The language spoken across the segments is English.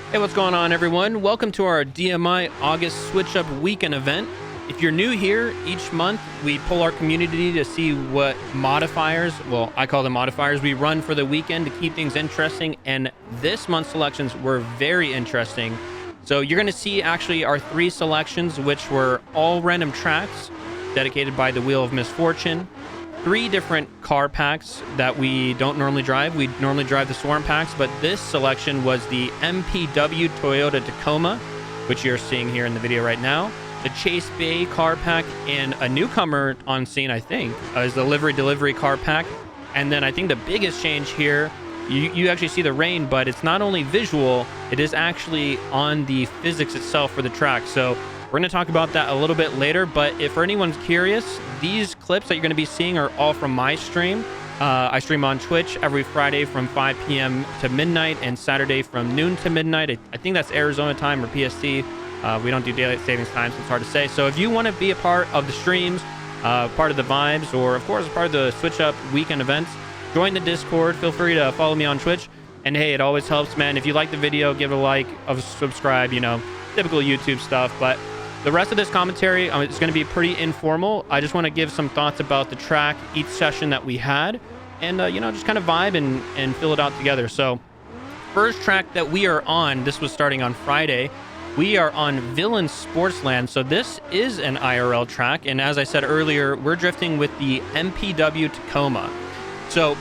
Hey, what's going on, everyone? Welcome to our DMI August Switch Up Weekend event. If you're new here, each month we pull our community to see what modifiers, well, I call them modifiers, we run for the weekend to keep things interesting, and this month's selections were very interesting. So you're going to see actually our 3 selections, which were all random tracks dedicated by the Wheel of Misfortune. 3 different car packs that we don't normally drive. We normally drive the Swarm packs, but this selection was the MPW Toyota Tacoma, which you're seeing here in the video right now. The Chase Bay car pack, and a newcomer on scene, I think, is the Livery Delivery car pack. And then I think the biggest change here, you actually see the rain, but it's not only visual, it is actually on the physics itself for the track. So we're going to talk about that a little bit later, but if for anyone's curious, these clips that you're going to be seeing are all from my stream. I stream on Twitch every Friday from 5 p.m. to midnight and Saturday from noon to midnight. I think that's Arizona time or PST. We don't do daylight savings time, so it's hard to say. So if you want to be a part of the streams, part of the vibes, or of course part of the Switch Up weekend events, join the Discord. Feel free to follow me on Twitch. And hey, it always helps, man. If you like the video, give it a like, subscribe, you know, typical YouTube stuff. But the rest of this commentary is going to be pretty informal. I just want to give some thoughts about the track, each session that we had, and, you know, just kind of vibe and fill it out together. So first track that we are on, this was starting on Friday. We are on Villain Sportsland. So this is an IRL track. And as I said earlier, we're drifting with the MPW Tacoma. So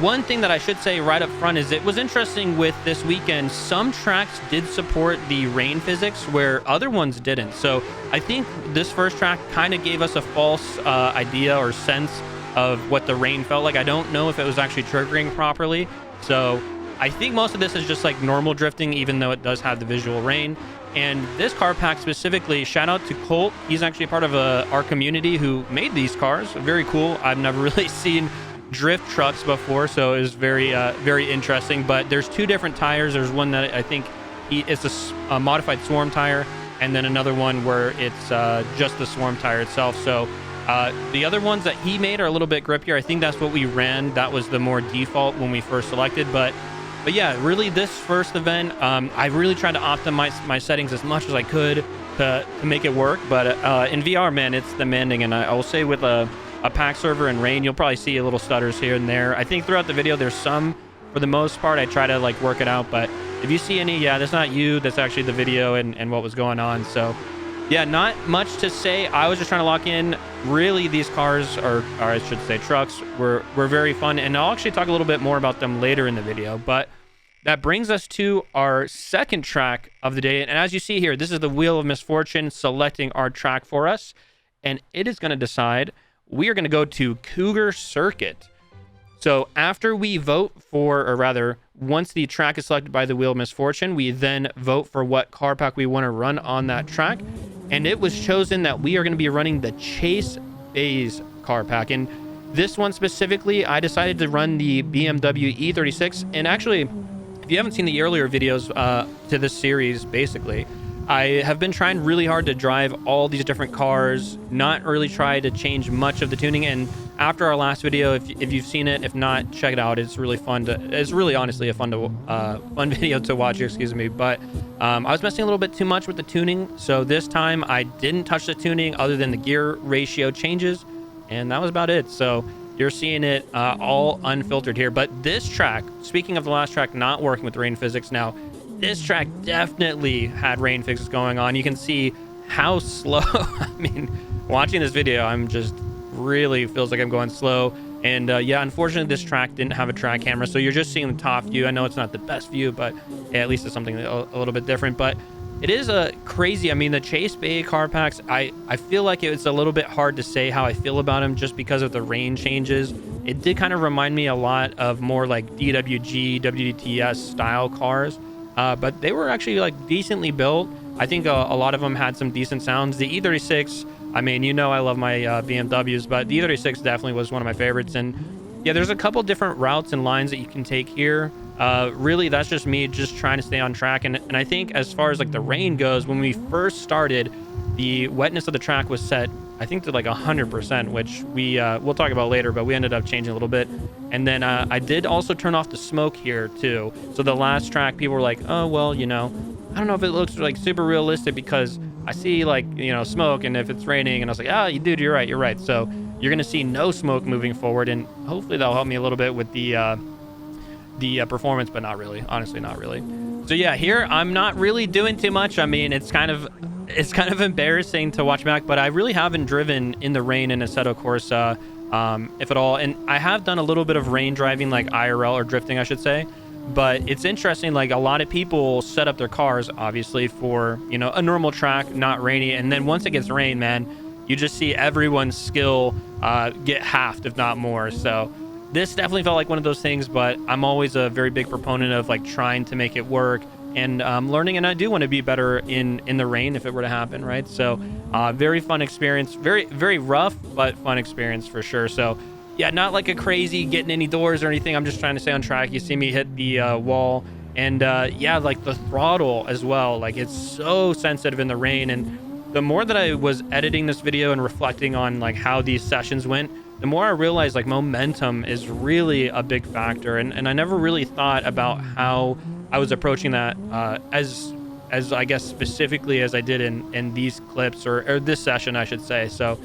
one thing that I should say right up front is it was interesting with this weekend. Some tracks did support the rain physics where other ones didn't. So I think this first track kind of gave us a false idea or sense of what the rain felt like. I don't know if it was actually triggering properly. So I think most of this is just like normal drifting, even though it does have the visual rain. And this car pack specifically, shout out to Colt. He's actually part of our community who made these cars. Very cool. I've never really seen drift trucks before, so it was very interesting. But there's 2 different tires. There's one that I think it's a modified Swarm tire, and then another one where it's just the Swarm tire itself. So the other ones that he made are a little bit grippier. I think that's what we ran. That was the more default when we first selected. But yeah, really this first event, I really tried to optimize my settings as much as I could to make it work. But in VR, man, it's demanding. And I will say with a pack server and rain, you'll probably see a little stutters here and there. I think throughout the video there's some. For the most part, I try to like work it out, but if you see any, yeah, that's not you, that's actually the video and what was going on. So yeah, not much to say. I was just trying to lock in. Really, these cars, or I should say trucks, were very fun, and I'll actually talk a little bit more about them later in the video. But that brings us to our second track of the day, and as you see here, this is the Wheel of Misfortune selecting our track for us, and it is going to decide. We are going to go to Cougar Circuit. So after we vote for, or rather, once the track is selected by the Wheel of Misfortune, we then vote for what car pack we want to run on that track. And it was chosen that we are going to be running the Chase Bay's car pack. And this one specifically, I decided to run the BMW E36. And actually, if you haven't seen the earlier videos to this series, basically, I have been trying really hard to drive all these different cars, not really try to change much of the tuning. And after our last video, if you've seen it, if not, check it out. It's really fun it's really honestly a fun video to watch, excuse me. But I was messing a little bit too much with the tuning. So this time I didn't touch the tuning other than the gear ratio changes. And that was about it. So you're seeing it all unfiltered here. But this track, speaking of the last track not working with rain physics, now this track definitely had rain physics going on. You can see how slow. I mean, watching this video, I'm just really feels like I'm going slow. And yeah, unfortunately, this track didn't have a track camera, so you're just seeing the top view. I know it's not the best view, but yeah, at least it's something a little bit different. But it is crazy. I mean, the Chase Bay car packs, I feel like it's a little bit hard to say how I feel about them just because of the rain changes. It did kind of remind me a lot of more like DWG, WDTS style cars. But they were actually like decently built. I think a lot of them had some decent sounds. The E36, I mean, you know I love my BMWs, but the E36 definitely was one of my favorites. And yeah, there's a couple different routes and lines that you can take here. Really, that's just me just trying to stay on track. And I think as far as like the rain goes, when we first started, the wetness of the track was set, I think, to like 100%, which we'll talk about later, but we ended up changing a little bit. And then I did also turn off the smoke here too. So the last track, people were like, oh, well, you know, I don't know if it looks like super realistic because I see like, you know, smoke and if it's raining. And I was like, oh, dude, you're right. So you're going to see no smoke moving forward. And hopefully that'll help me a little bit with the performance, but not really, honestly, not really. So yeah, here I'm not really doing too much. I mean, it's kind of embarrassing to watch back, but I really haven't driven in the rain in Assetto Corsa, if at all. And I have done a little bit of rain driving, like IRL or drifting, I should say. But it's interesting, like a lot of people set up their cars, obviously, for, you know, a normal track, not rainy. And then once it gets rain, man, you just see everyone's skill get halved, if not more. So this definitely felt like one of those things, but I'm always a very big proponent of like trying to make it work and learning. And I do want to be better in the rain if it were to happen, right? So very fun experience, very, very rough, but fun experience for sure. So yeah, not like a crazy getting any doors or anything. I'm just trying to stay on track. You see me hit the wall, and yeah, like the throttle as well. Like it's so sensitive in the rain. And the more that I was editing this video and reflecting on like how these sessions went, the more I realized like momentum is really a big factor. And I never really thought about how I was approaching that as I guess specifically as I did in these clips or this session, I should say. So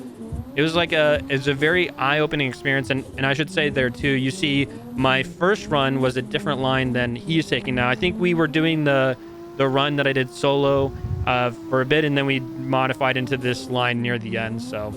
it was like it's a very eye-opening experience. And I should say there too, you see my first run was a different line than he's taking now. I think we were doing the run that I did solo for a bit, and then we modified into this line near the end. So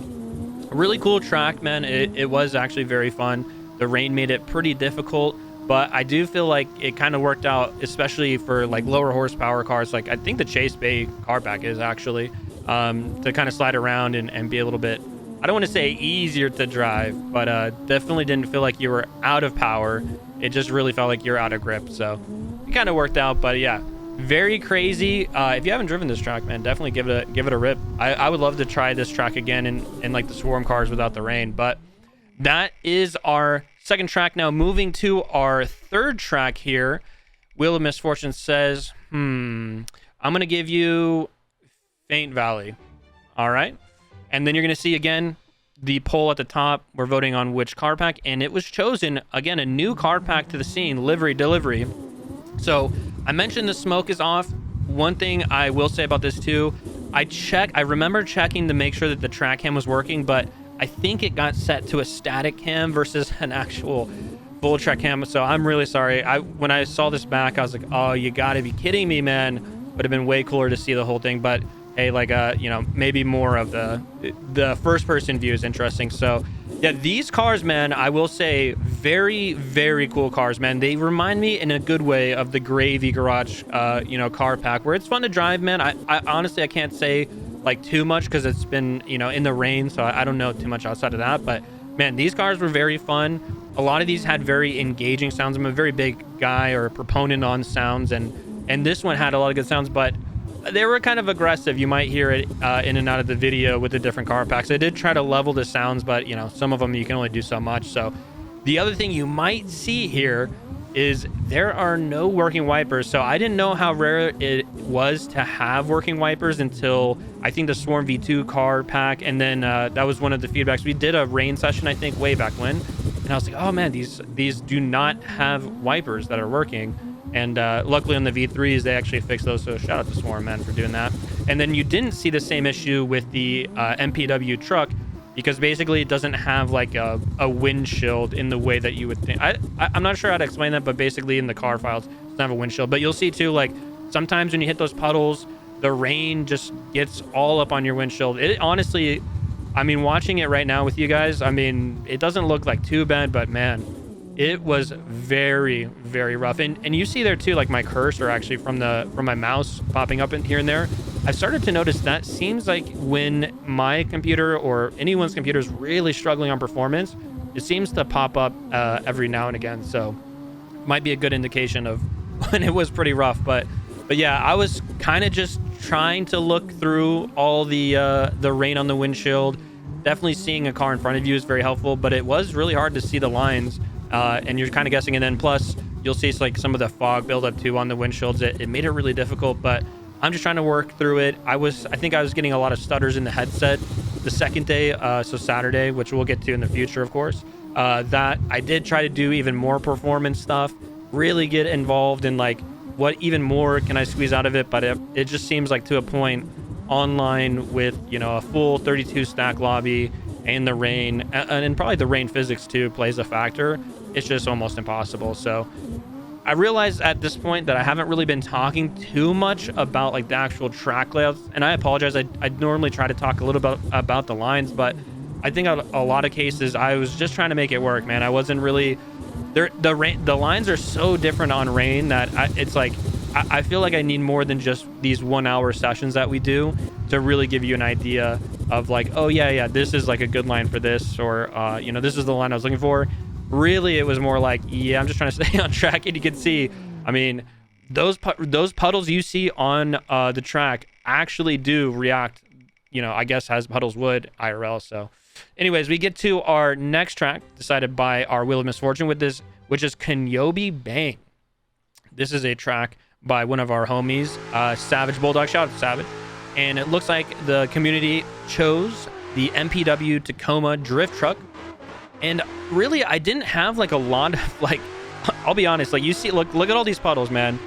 a really cool track, man. It was actually very fun. The rain made it pretty difficult, but I do feel like it kind of worked out, especially for like lower horsepower cars. Like I think the Chase Bay car pack is actually to kind of slide around and be a little bit, I don't want to say easier to drive, but definitely didn't feel like you were out of power. It just really felt like you're out of grip. So it kind of worked out, but yeah, very crazy. If you haven't driven this track, man, definitely give it a rip. I would love to try this track again in like the Swarm cars without the rain. But that is our second track. Now moving to our third track here. Wheel of Misfortune says, I'm going to give you Feint Valley. All right. And then you're going to see, again, the poll at the top. We're voting on which car pack. And it was chosen, again, a new car pack to the scene, Livery Delivery. So I mentioned the smoke is off. One thing I will say about this, too, I remember checking to make sure that the track cam was working, but I think it got set to a static cam versus an actual full track cam. So I'm really sorry. When I saw this back, I was like, oh, you got to be kidding me, man. Would have been way cooler to see the whole thing. But hey, like you know, maybe more of the first person view is interesting. So yeah, these cars, man, I will say very, very cool cars, man. They remind me in a good way of the Gravy Garage you know, car pack, where it's fun to drive, man. I honestly, I can't say like too much because it's been, you know, in the rain, so I don't know too much outside of that. But man, these cars were very fun. A lot of these had very engaging sounds. I'm a very big guy or proponent on sounds, and this one had a lot of good sounds, but they were kind of aggressive. You might hear it in and out of the video with the different car packs. I did try to level the sounds, but you know, some of them you can only do so much. So the other thing you might see here is there are no working wipers. So I didn't know how rare it was to have working wipers until I think the Swarm V2 car pack. And then that was one of the feedbacks. We did a rain session, I think, way back when. And I was like, oh man, these do not have wipers that are working. And luckily on the V3s, they actually fixed those. So shout out to Swarm, man, for doing that. And then you didn't see the same issue with the MPW truck, because basically it doesn't have like a windshield in the way that you would think. I'm not sure how to explain that, but basically in the car files, it doesn't have a windshield. But you'll see too, like sometimes when you hit those puddles, the rain just gets all up on your windshield. It honestly, I mean, watching it right now with you guys, I mean, it doesn't look like too bad, but man, it was very, very rough. And you see there too, like my cursor actually from my mouse popping up in here and there. I've started to notice that seems like when my computer or anyone's computer is really struggling on performance, it seems to pop up every now and again. So might be a good indication of when it was pretty rough. But yeah, I was kind of just trying to look through all the rain on the windshield. Definitely seeing a car in front of you is very helpful, but it was really hard to see the lines. And you're kind of guessing. And then plus you'll see like some of the fog buildup too on the windshields. It made it really difficult, but I'm just trying to work through it. I think I was getting a lot of stutters in the headset the second day, so Saturday, which we'll get to in the future, of course. That I did try to do even more performance stuff, really get involved in like what even more can I squeeze out of it, but it just seems like to a point online with, you know, a full 32 stack lobby and the rain, and probably the rain physics too plays a factor. It's just almost impossible. So I realized at this point that I haven't really been talking too much about like the actual track layouts, and I apologize. I normally try to talk a little bit about the lines, but I think a lot of cases I was just trying to make it work, man. I wasn't really there. The lines are so different on rain that it's like I feel like I need more than just these 1 hour sessions that we do to really give you an idea of like, oh yeah, this is like a good line for this, or you know, this is the line I was looking for. Really, it was more like, yeah, I'm just trying to stay on track. And you can see, I mean, those puddles you see on the track actually do react, you know, I guess as puddles would IRL. So anyways, we get to our next track decided by our Wheel of Misfortune with this, which is Kinyoubi Bang. This is a track by one of our homies, Savage Bulldog. Shout out to Savage. And it looks like the community chose the MPW Tacoma drift truck. And really, I didn't have like a lot of like, I'll be honest, like you see, look at all these puddles, man.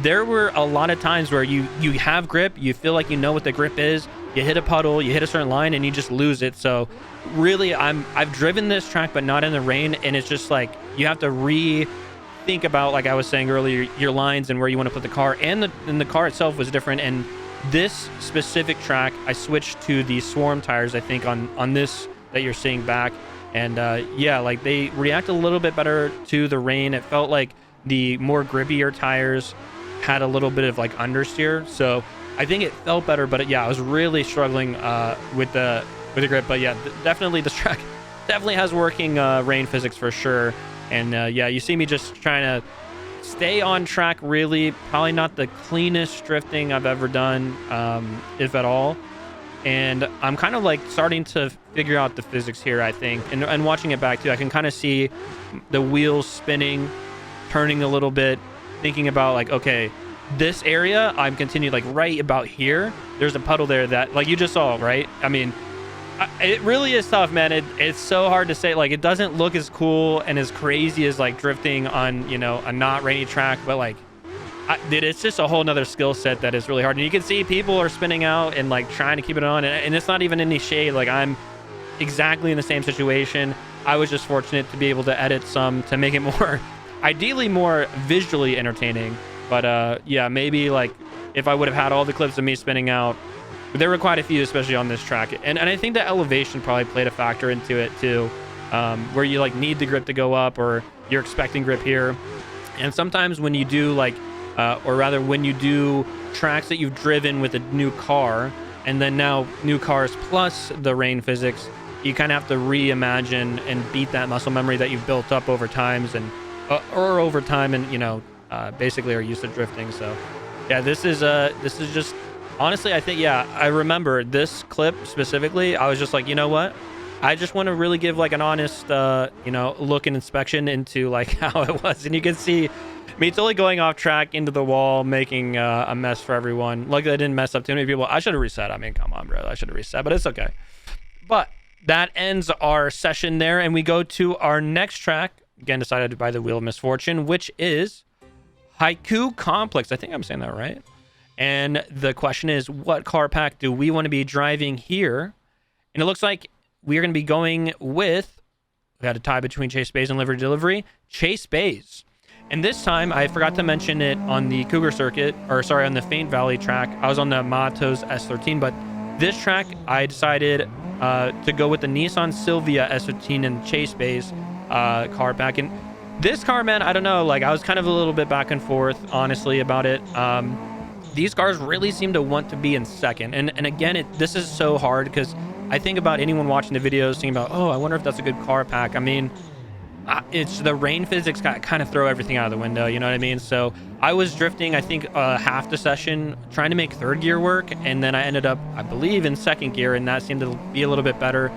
There were a lot of times where you have grip, you feel like you know what the grip is, you hit a puddle, you hit a certain line, and you just lose it. So really, I've driven this track, but not in the rain, and it's just like you have to rethink about, like I was saying earlier, your lines and where you want to put the car, and the car itself was different. And this specific track, I switched to the Swarm tires, I think, on this that you're seeing back. And yeah, like they react a little bit better to the rain. It felt like the more grippier tires had a little bit of like understeer, so I think it felt better. But yeah, I was really struggling with the grip. But yeah, definitely this track definitely has working rain physics for sure. And yeah, you see me just trying to stay on track. Really, probably not the cleanest drifting I've ever done, if at all. And I'm kind of like starting to figure out the physics here, I think. And watching it back too, I can kind of see the wheels spinning, turning a little bit, thinking about like, okay, this area, I'm continuing like right about here. There's a puddle there that like you just saw, right? I mean, it really is tough, man. It's so hard to say. Like, it doesn't look as cool and as crazy as like drifting on, you know, a not rainy track, but like, dude, it's just a whole nother skill set that is really hard. And you can see people are spinning out and like trying to keep it on, and it's not even any shade. Like, I'm exactly in the same situation. I was just fortunate to be able to edit some to make it more, ideally more visually entertaining. But yeah, maybe like if I would have had all the clips of me spinning out, there were quite a few, especially on this track. And I think the elevation probably played a factor into it too, where you like need the grip to go up, or you're expecting grip here. And sometimes when you do like, or rather when you do tracks that you've driven with a new car, and then now new cars plus the rain physics, you kind of have to reimagine and beat that muscle memory that you've built up over times and over time, and you know, basically are used to drifting. So yeah, this is just honestly, I think, yeah, I remember this clip specifically. I was just like, you know what, I just want to really give like an honest you know, look and inspection into like how it was. And you can see me totally going off track into the wall, making a mess for everyone. Luckily I didn't mess up too many people. I should have reset. I mean, come on, bro, I should have reset, but it's okay. But that ends our session there, and we go to our next track, again decided by the Wheel of Misfortune, which is Haiku Complex. I think I'm saying that right. And the question is, what car pack do we want to be driving here? And it looks like we're going to be going with, we had a tie between Chase-Bays and Livery. Chase-Bays. And this time, I forgot to mention it on the Cougar circuit, or sorry, on the Feint Valley track. I was on the Matos S13, but this track, I decided to go with the Nissan Silvia S15 and Chase-Bays car pack. And this car, man, I don't know, like I was kind of a little bit back and forth, honestly, about it. These cars really seem to want to be in second. And again, this is so hard because I think about anyone watching the videos thinking about, oh, I wonder if that's a good car pack. I mean, it's the rain physics kind of throw everything out of the window, you know what I mean? So I was drifting, I think, half the session trying to make third gear work, and then I ended up, I believe, in second gear, and that seemed to be a little bit better.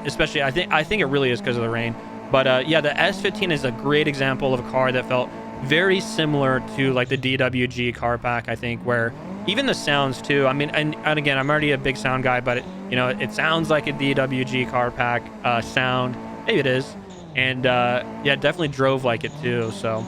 Especially, I think it really is because of the rain. But yeah, the S15 is a great example of a car that felt very similar to like the DWG car pack, I think, where even the sounds too. I mean, and again, I'm already a big sound guy, but it sounds like a DWG car pack sound. Maybe it is. And yeah, it definitely drove like it too. So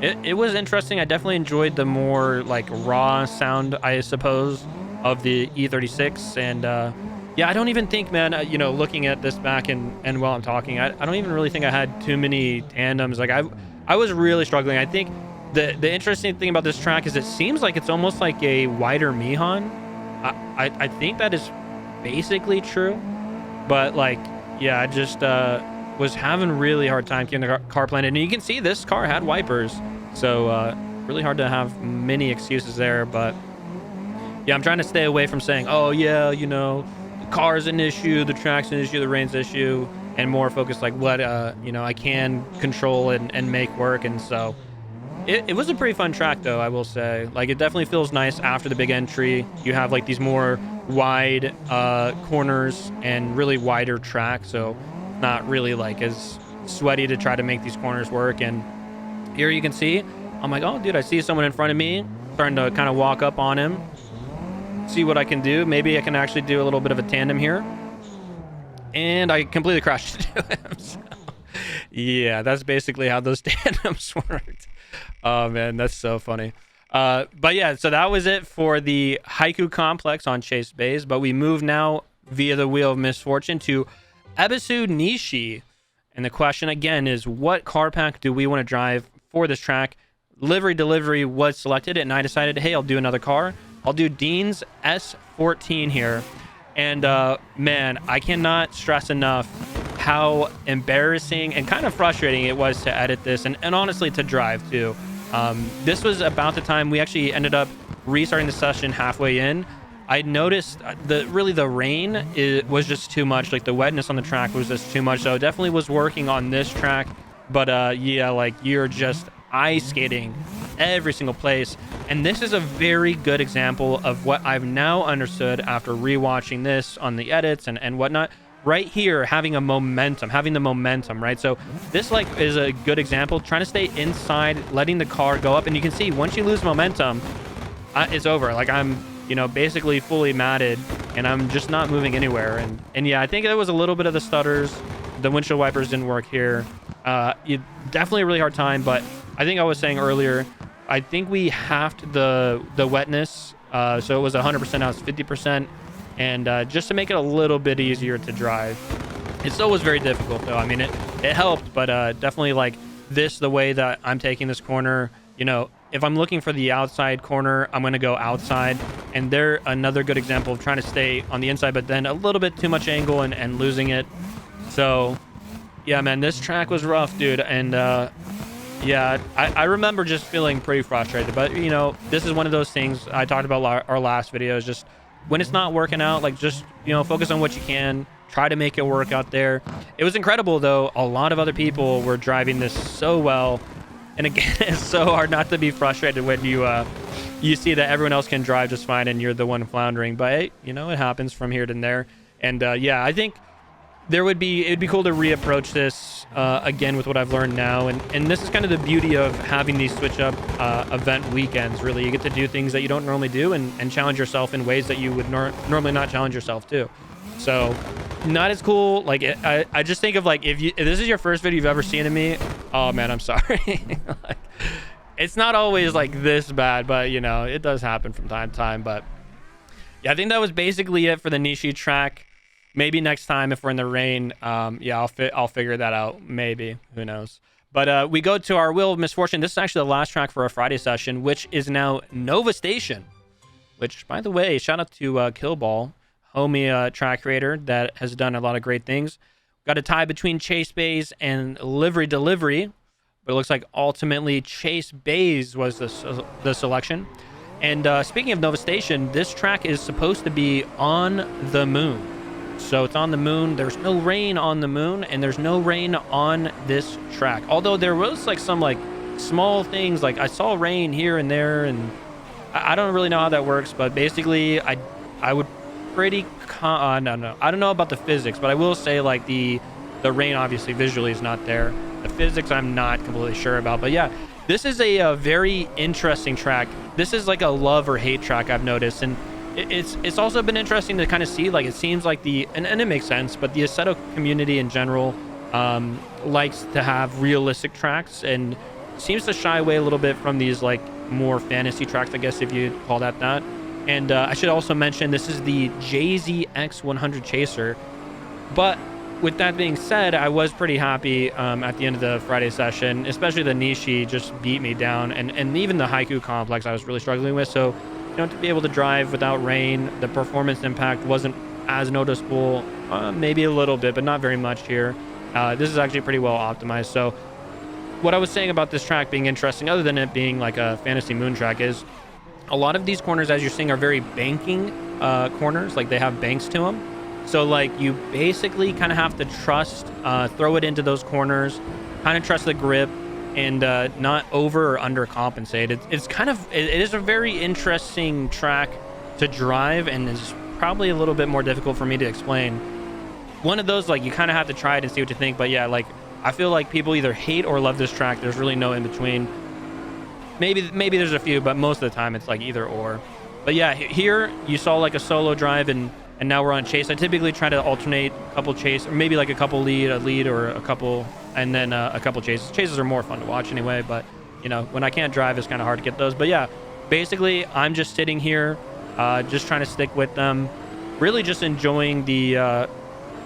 it was interesting. I definitely enjoyed the more like raw sound, I suppose, of the E36. And yeah, I don't even think, man, looking at this back and while I'm talking, I don't even really think I had too many tandems. Like I was really struggling. I think the interesting thing about this track is it seems like it's almost like a wider Mihan. I think that is basically true, but like, yeah, I just was having really hard time keeping the car planted. And you can see this car had wipers, so really hard to have many excuses there. But yeah, I'm trying to stay away from saying, oh yeah, the car's an issue, the track's an issue, the rain's an issue, and more focused like what I can control and make work. And so it was a pretty fun track though, I will say. Like, it definitely feels nice after the big entry. You have like these more wide corners and really wider track, so not really like as sweaty to try to make these corners work. And here you can see, I'm like, oh dude, I see someone in front of me, starting to kind of walk up on him, see what I can do. Maybe I can actually do a little bit of a tandem here, and I completely crashed into him. So, yeah, that's basically how those tandems worked. Oh man, that's so funny. But yeah, so that was it for the Haiku complex on Chase Bays. But we move now via the Wheel of Misfortune to Ebisu Nishi. And the question again is, what car pack do we want to drive for this track? Livery Delivery was selected, and I decided, hey, I'll do another car. I'll do Dean's S14 here. And man, I cannot stress enough how embarrassing and kind of frustrating it was to edit this, and honestly to drive too. This was about the time we actually ended up restarting the session halfway in. I noticed the rain was just too much. Like, the wetness on the track was just too much. So definitely was working on this track. But yeah, like, you're just ice skating every single place. And this is a very good example of what I've now understood after rewatching this on the edits and whatnot. Right here, having the momentum, right? So this like is a good example, trying to stay inside, letting the car go up. And you can see once you lose momentum, it's over. Like, I'm basically fully matted, and I'm just not moving anywhere. And yeah, I think there was a little bit of the stutters. The windshield wipers didn't work here. You definitely a really hard time, but I think I was saying earlier, I think we halved the wetness. So it was 100%, now it's 50%. And just to make it a little bit easier to drive. It still was very difficult though. I mean, it helped, but definitely like this, the way that I'm taking this corner, if I'm looking for the outside corner, I'm going to go outside. And they're another good example of trying to stay on the inside, but then a little bit too much angle and losing it. So yeah, man, this track was rough, dude. And yeah, I remember just feeling pretty frustrated, but this is one of those things I talked about our last video, is just when it's not working out, like, just focus on what you can, try to make it work out there. It was incredible though, a lot of other people were driving this so well, and again, it's so hard not to be frustrated when you see that everyone else can drive just fine and you're the one floundering. But hey, it happens from here to there. And yeah, I think it'd be cool to reapproach this again with what I've learned now. And this is kind of the beauty of having these switch up event weekends. Really, you get to do things that you don't normally do and challenge yourself in ways that you would normally not challenge yourself to. So not as cool. Like, I just think of like, if this is your first video you've ever seen of me, oh man, I'm sorry. Like, it's not always like this bad, but it does happen from time to time. But yeah, I think that was basically it for the Nishi track. Maybe next time if we're in the rain, yeah, I'll figure that out. Maybe, who knows? But we go to our Wheel of Misfortune. This is actually the last track for our Friday session, which is now Nova Station. Which, by the way, shout out to Killball, homie track creator that has done a lot of great things. Got a tie between Chase Bays and Livery Delivery, but it looks like ultimately Chase Bays was the selection. And speaking of Nova Station, this track is supposed to be on the moon. So it's on the moon. There's no rain on the moon, and there's no rain on this track. Although there was like some like small things, like I saw rain here and there, and I don't really know how that works. But basically, I would pretty no, I don't know about the physics, but I will say like the rain obviously visually is not there. The physics I'm not completely sure about. But yeah, This is a very interesting track. This is like a love or hate track, I've noticed, and it's also been interesting to kind of see, like, it seems like and it makes sense, but the Assetto community in general likes to have realistic tracks and seems to shy away a little bit from these like more fantasy tracks, I guess, if you call that. And I should also mention this is the JZ X100 Chaser. But with that being said, I was pretty happy at the end of the Friday session, especially the Nishi just beat me down, and even the Haiku complex I was really struggling with. So, you know, to be able to drive without rain, the performance impact wasn't as noticeable, maybe a little bit, but not very much here. This is actually pretty well optimized. So what I was saying about this track being interesting, other than it being like a fantasy moon track, is a lot of these corners, as you're seeing, are very banking corners. Like, they have banks to them. So like you basically kind of have to trust, throw it into those corners, kind of trust the grip, and not over or under compensate. It's kind of, it is a very interesting track to drive, and is probably a little bit more difficult for me to explain. One of those, like, you kind of have to try it and see what you think. But yeah, like, I feel like people either hate or love this track. There's really no in between. Maybe there's a few, but most of the time it's like either or. But yeah, here you saw like a solo drive, and now we're on chase. I typically try to alternate a couple chase, or maybe like a couple lead, or a couple, and then a couple chases. Chases are more fun to watch anyway, but you know, when I can't drive, it's kind of hard to get those. But yeah, basically I'm just sitting here, just trying to stick with them, really just enjoying the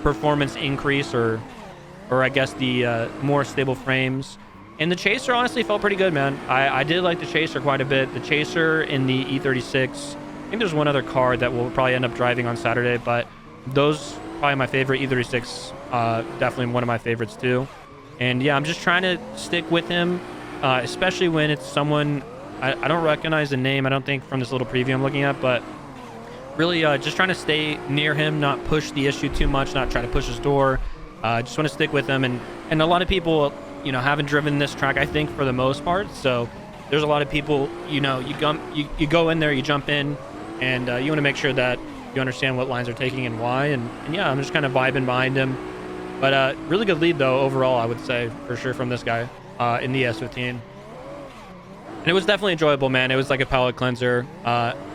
performance increase, or I guess the more stable frames. And the Chaser honestly felt pretty good, man. I did like the Chaser quite a bit. The Chaser in the E36. I think there's one other car that we'll probably end up driving on Saturday, but those probably my favorite. E36, definitely one of my favorites too. And yeah, I'm just trying to stick with him, especially when it's someone I don't recognize the name, I don't think, from this little preview I'm looking at, but really just trying to stay near him, not push the issue too much, not try to push his door. Just want to stick with him. And a lot of people, you know, haven't driven this track, I think, for the most part. So there's a lot of people, you know, you go in there, you jump in, and you want to make sure that you understand what lines are taking and why. And yeah, I'm just kind of vibing behind him. But really good lead, though, overall, I would say, for sure, from this guy in the S15. And it was definitely enjoyable, man. It was like a palate cleanser.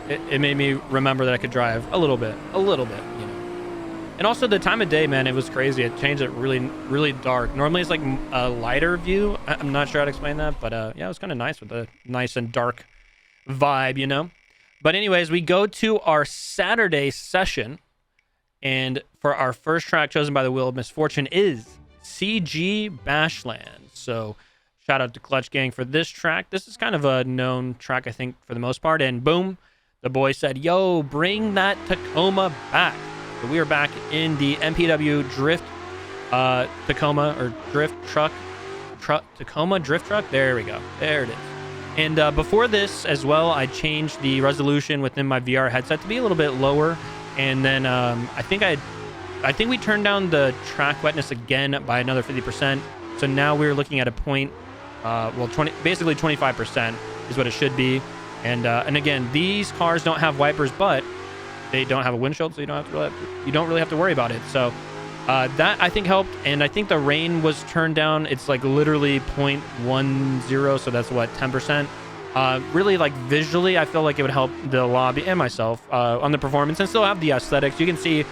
It made me remember that I could drive a little bit, you know. And also the time of day, man, it was crazy. It changed it really, really dark. Normally it's like a lighter view. I'm not sure how to explain that, but yeah, it was kind of nice with a nice and dark vibe, you know. But anyways, we go to our Saturday session, and for our first track chosen by the Wheel of Misfortune is CG Bashland. So shout out to Clutch Gang for this track. This is kind of a known track, I think, for the most part. And boom, the boy said, yo, bring that Tacoma back. So we are back in the MPW Drift Tacoma, or Drift Truck, Tacoma Drift Truck. There we go. There it is. And before this as well, I changed the resolution within my VR headset to be a little bit lower. And then I think we turned down the track wetness again by another 50%. So now we're looking at a point, basically 25% is what it should be. And again, these cars don't have wipers, but they don't have a windshield, so you don't really have to worry about it. So that I think helped, and I think the rain was turned down. It's like literally 0.10, so that's what, 10%. Really, like, visually, I feel like it would help the lobby and myself on the performance, and still have the aesthetics. You can see,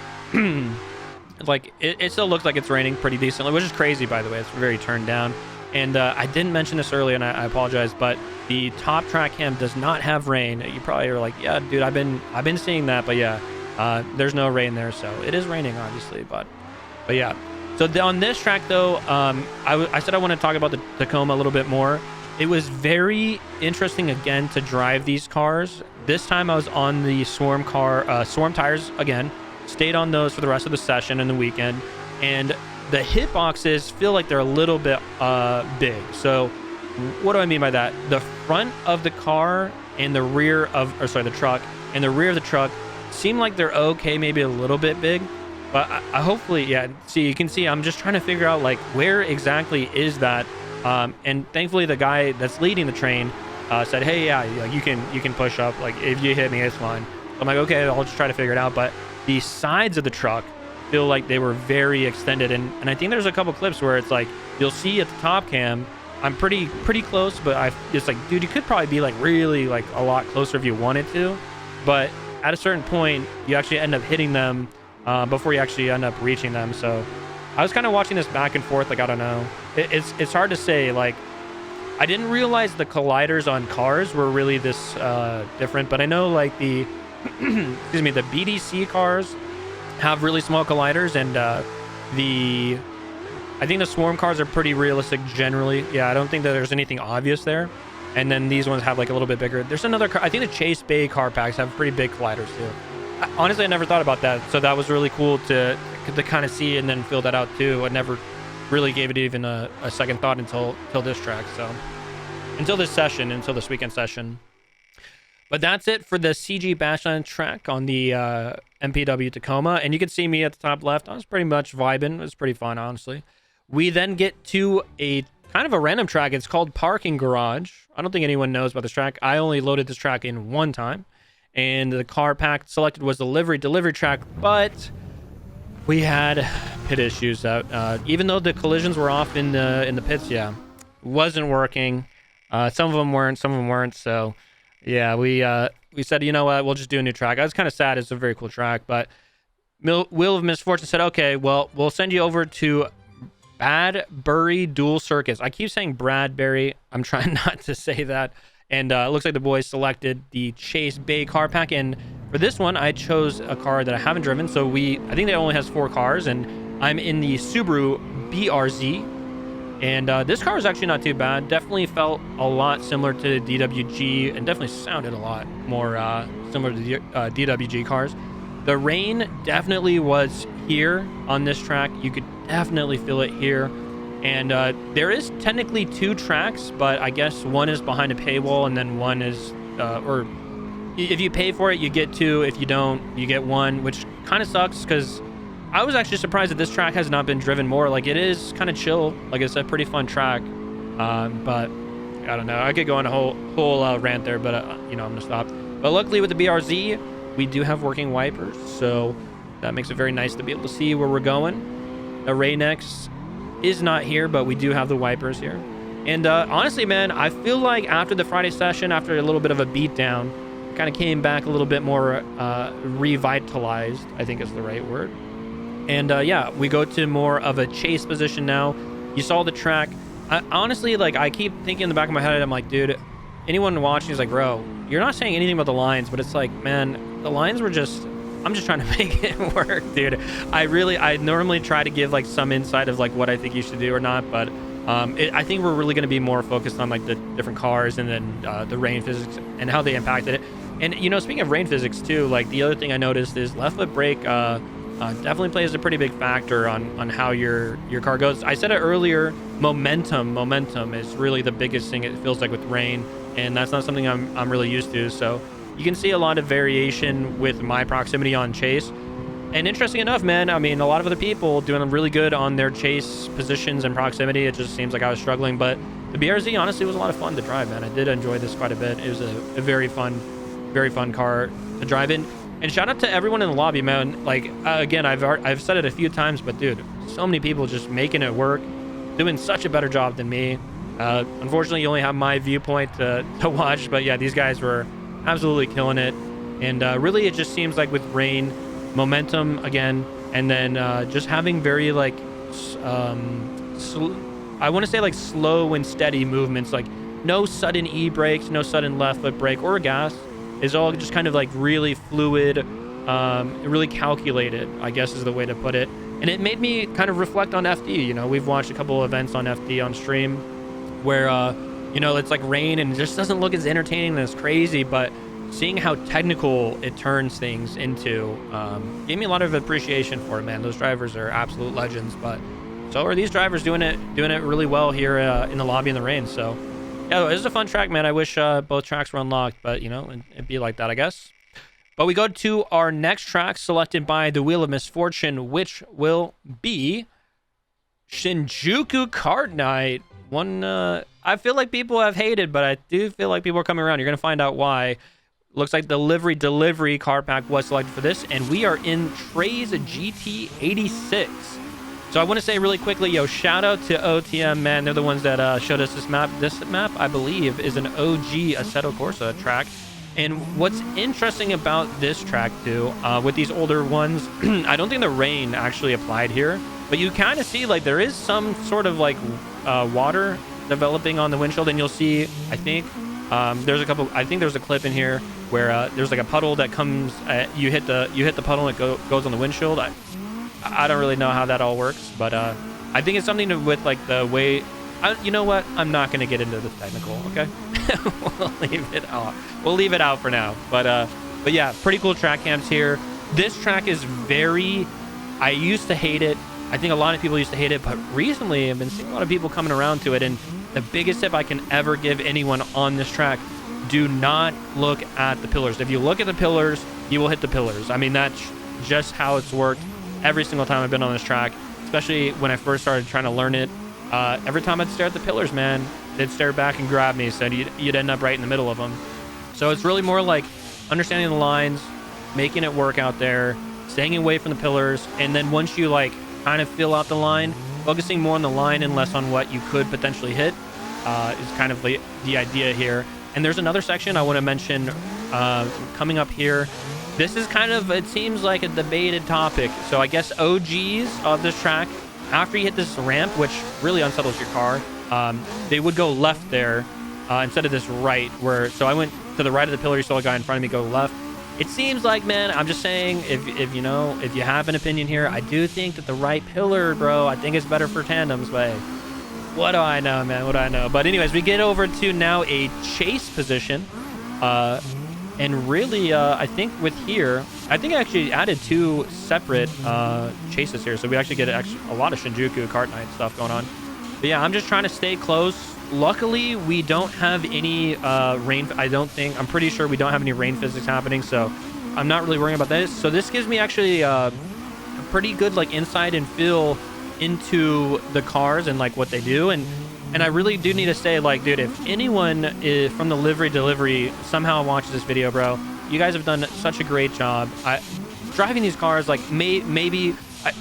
like, it still looks like it's raining pretty decently, which is crazy, by the way. It's very turned down. And I didn't mention this earlier, and I apologize, but the top track cam does not have rain. You probably are like, yeah, dude, I've been seeing that, but yeah, there's no rain there, so it is raining, obviously, but yeah. So on this track, though, I said I want to talk about the Tacoma a little bit more. It was very interesting, again, to drive these cars. This time I was on the Swarm tires again, stayed on those for the rest of the session and the weekend, and the hitboxes feel like they're a little bit big. So what do I mean by that? The front of the car and the rear of, the truck and the rear of the truck seem like they're okay, maybe a little bit big. But I hopefully, yeah, see, you can see I'm just trying to figure out, like, where exactly is that. And thankfully the guy that's leading the train said, hey, yeah, like, you can push up. Like, if you hit me, it's fine. I'm like, okay, I'll just try to figure it out. But the sides of the truck feel like they were very extended, and I think there's a couple clips where it's like you'll see at the top cam I'm pretty close, but it's like, dude, you could probably be like really like a lot closer if you wanted to, but at a certain point you actually end up hitting them before you actually end up reaching them. So I was kind of watching this back and forth, like I don't know, it's hard to say. Like I didn't realize the colliders on cars were really this different, but I know like the excuse me, the BDC cars have really small colliders, and I think the Swarm cars are pretty realistic generally. Yeah, I don't think that there's anything obvious there. And then these ones have like a little bit bigger. There's another car. I think the Chase Bay car packs have pretty big colliders too. Honestly, I never thought about that. So that was really cool to kind of see and then fill that out too. I never really gave it even a second thought until this track. So until this weekend session. But that's it for the CG Bashland track on the MPW Tacoma. And you can see me at the top left. I was pretty much vibing. It was pretty fun, honestly. We then get to a kind of a random track. It's called Parking Garage. I don't think anyone knows about this track. I only loaded this track in one time. And the car pack selected was the Livery delivery track. But we had pit issues out. Even though the collisions were off in the pits, yeah. Wasn't working. Some of them weren't. So, yeah, we said, you know what, we'll just do a new track. I was kind of sad. It's a very cool track. But Wheel of Misfortune said, okay, well, we'll send you over to Badbury Dual Circus. I keep saying Bradbury. I'm trying not to say that. And it looks like the boys selected the Chase Bay car pack. And for this one, I chose a car that I haven't driven. So I think it only has 4 cars. And I'm in the Subaru BRZ. And this car is actually not too bad. Definitely felt a lot similar to DWG. And definitely sounded a lot more similar to the DWG cars. The rain definitely was here on this track. You could definitely feel it here. And there is technically 2 tracks, but I guess one is behind a paywall, and then one is, or if you pay for it, you get 2. If you don't, you get 1, which kind of sucks because I was actually surprised that this track has not been driven more. Like, it is kind of chill. Like, it's a pretty fun track. But I don't know. I could go on a whole rant there, but, I'm going to stop. But luckily with the BRZ, we do have working wipers, so that makes it very nice to be able to see where we're going. The Raynex is not here, but we do have the wipers here. And honestly, man, I feel like after the Friday session, after a little bit of a beatdown, kind of came back a little bit more revitalized, I think is the right word. And yeah, we go to more of a chase position now. You saw the track. Honestly, like, I keep thinking in the back of my head, I'm like, dude, anyone watching is like, bro, you're not saying anything about the lines, but it's like, man, the lines were just, I'm just trying to make it work, dude. I normally try to give like some insight of like what I think you should do or not, but I think we're really going to be more focused on like the different cars and then the rain physics and how they impacted it. And, speaking of rain physics too, like the other thing I noticed is left foot brake definitely plays a pretty big factor on how your car goes. I said it earlier, momentum is really the biggest thing it feels like with rain, and that's not something I'm really used to. So you can see a lot of variation with my proximity on chase. And interesting enough, man, I mean, a lot of other people doing really good on their chase positions and proximity. It just seems like I was struggling, but the BRZ honestly was a lot of fun to drive, man. I did enjoy this quite a bit. It was a very fun car to drive in. And shout out to everyone in the lobby, man. Like, again, I've said it a few times, but dude, so many people just making it work, doing such a better job than me. Unfortunately, you only have my viewpoint to watch, but yeah, these guys were absolutely killing it. And really, it just seems like with rain, momentum again, and then just having very like, I want to say like slow and steady movements, like no sudden e-brakes, no sudden left foot brake or gas. Is all just kind of like really fluid, really calculated, I guess is the way to put it. And it made me kind of reflect on FD. We've watched a couple of events on FD on stream where, it's like rain and it just doesn't look as entertaining and as crazy, but seeing how technical it turns things into gave me a lot of appreciation for it, man. Those drivers are absolute legends, but so are these drivers doing it really well here in the lobby in the rain. So yeah, it was a fun track, man. I wish both tracks were unlocked, but, it'd be like that, I guess. But we go to our next track selected by the Wheel of Misfortune, which will be Shinjuku Kart Night. One, I feel like people have hated, but I do feel like people are coming around. You're going to find out why. Looks like the Livery delivery car pack was selected for this, and we are in Trey's GT86. So I want to say really quickly, yo, shout out to OTM, man. They're the ones that showed us this map. This map, I believe, is an OG Assetto Corsa track. And what's interesting about this track, too, with these older ones, I don't think the rain actually applied here. But you kind of see, like, there is some sort of, like, water developing on the windshield. And you'll see, I think, there's a couple, I think there's a clip in here where there's, like, a puddle that comes, you hit the puddle and it goes on the windshield. I don't really know how that all works, but I think it's something to, with like the way, you know what? I'm not going to get into the technical, okay? We'll leave it out. We'll leave it out for now. But yeah, pretty cool track cams here. This track is very, I used to hate it. I think a lot of people used to hate it, but recently I've been seeing a lot of people coming around to it. And the biggest tip I can ever give anyone on this track, do not look at the pillars. If you look at the pillars, you will hit the pillars. I mean, that's just how it's worked. Every single time I've been on this track, especially when I first started trying to learn it, every time I'd stare at the pillars, man, they'd stare back and grab me, so you'd end up right in the middle of them. So it's really more like understanding the lines, making it work out there, staying away from the pillars, and then once you like kind of fill out the line, focusing more on the line and less on what you could potentially hit is kind of the idea here. And there's another section I want to mention coming up here. This is kind of, it seems like a debated topic. So I guess OGs of this track, after you hit this ramp, which really unsettles your car, they would go left there instead of this right. So I went to the right of the pillar. You saw a guy in front of me go left. It seems like, man, I'm just saying, if you know, if you have an opinion here, I do think that the right pillar, bro, I think it's better for tandems, but what do I know, man? What do I know? But anyways, we get over to now a chase position. And really, I think with here, I think I actually added 2 separate chases here. So we actually get a lot of Shinjuku Kart night stuff going on. But yeah, I'm just trying to stay close. Luckily, we don't have any rain. I'm pretty sure we don't have any rain physics happening. So I'm not really worrying about this. So this gives me actually a pretty good like insight and feel into the cars and like what they do. And I really do need to say, like, dude, if anyone is from the Livery Delivery somehow watches this video, bro, you guys have done such a great job. Driving these cars, like, maybe,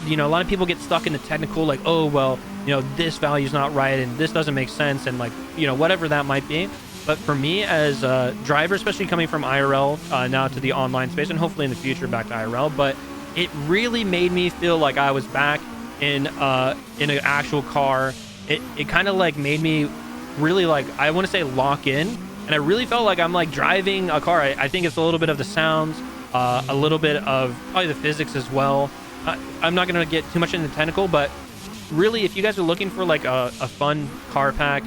you know, a lot of people get stuck in the technical, like, oh, well, you know, this value's not right and this doesn't make sense and, like, you know, whatever that might be. But for me as a driver, especially coming from IRL now to the online space and hopefully in the future back to IRL, but it really made me feel like I was back in an actual car. It kind of like made me really like, I want to say lock in, and I really felt like I'm like driving a car. I think it's a little bit of the sounds, a little bit of probably the physics as well. I'm not going to get too much into the technical, but really if you guys are looking for like a fun car pack,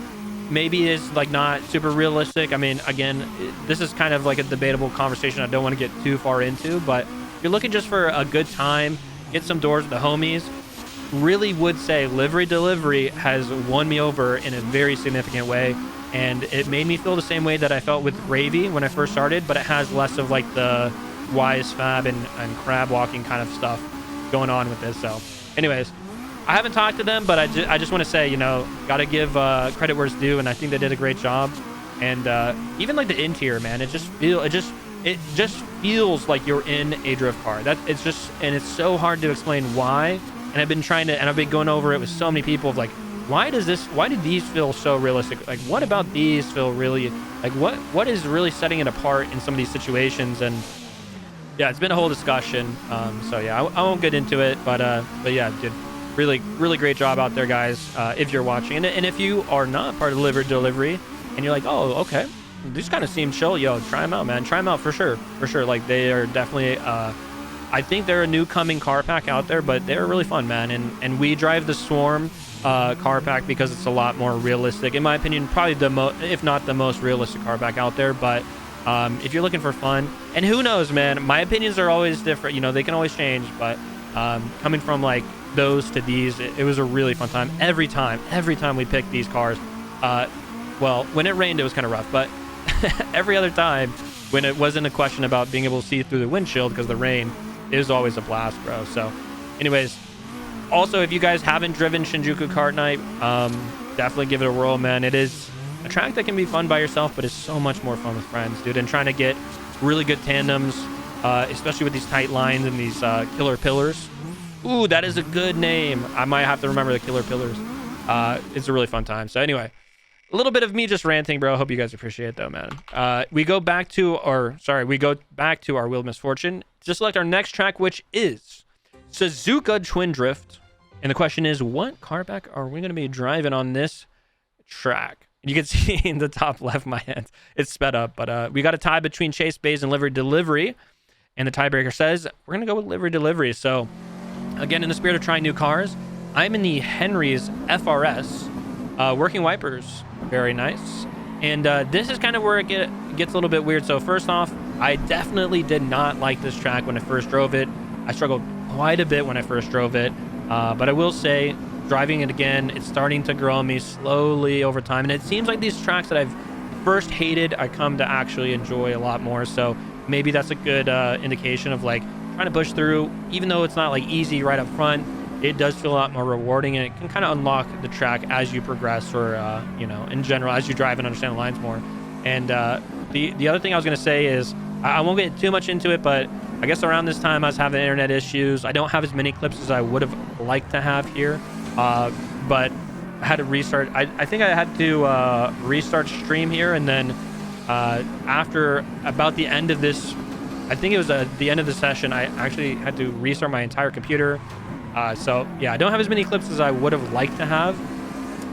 maybe it's like not super realistic. I mean, again, this is kind of like a debatable conversation I don't want to get too far into, but if you're looking just for a good time, get some doors with the homies, really would say Livery Delivery has won me over in a very significant way, and it made me feel the same way that I felt with Gravy when I first started, but it has less of like the Wise Fab and crab walking kind of stuff going on with this. So anyways, I haven't talked to them, but I just want to say, you know, gotta give credit where it's due, and I think they did a great job. And even like the interior, man, it just feels like you're in a drift car. It's so hard to explain why. And I've been going over it with so many people of like, why did these feel so realistic? Like, what about these feel really, like, what is really setting it apart in some of these situations? And yeah, it's been a whole discussion. So yeah, I won't get into it, but yeah, dude, really, really great job out there, guys. If you're watching, and if you are not part of Livery Delivery and you're like, oh, okay, these kind of seem chill, yo, try them out, man. Try them out for sure. Like, they are definitely, I think they're a new coming car pack out there, but they're really fun, man. And we drive the Swarm car pack because it's a lot more realistic, in my opinion, probably if not the most realistic car pack out there. But if you're looking for fun, and who knows, man, my opinions are always different, you know, they can always change, but coming from like those to these, it was a really fun time every time we picked these cars. Well, when it rained, it was kind of rough, but every other time when it wasn't a question about being able to see through the windshield because of the rain, it was always a blast, bro. So anyways, also, if you guys haven't driven Shinjuku Kart Night, definitely give it a whirl, man. It is a track that can be fun by yourself, but it's so much more fun with friends, dude. And trying to get really good tandems, especially with these tight lines and these killer pillars, Ooh, that is a good name. I might have to remember the Killer Pillars. It's a really fun time. So anyway, a little bit of me just ranting, bro. Hope you guys appreciate it, though, man. We go back to our Wheel of Misfortune to select our next track, which is Suzuka Twin Drift. And the question is, what car pack are we going to be driving on this track? You can see in the top left, my hand, it's sped up. But we got a tie between Chase Bays and Livery Delivery. And the tiebreaker says we're going to go with Livery Delivery. So, again, in the spirit of trying new cars, I'm in the Henry's FRS. Working wipers. Very nice. And this is kind of where it gets a little bit weird. So, first off, I definitely did not like this track when I first drove it. I struggled quite a bit when I first drove it. But I will say, driving it again, it's starting to grow on me slowly over time. And it seems like these tracks that I've first hated, I come to actually enjoy a lot more. So maybe that's a good indication of like trying to push through. Even though it's not like easy right up front, it does feel a lot more rewarding, and it can kind of unlock the track as you progress, or in general, as you drive and understand the lines more. And the other thing I was going to say is, I won't get too much into it, but I guess around this time I was having internet issues. I don't have as many clips as I would have liked to have here, but I had to restart. I think I had to restart stream here, and then after about the end of this, I think it was the end of the session, I actually had to restart my entire computer. So yeah, I don't have as many clips as I would have liked to have,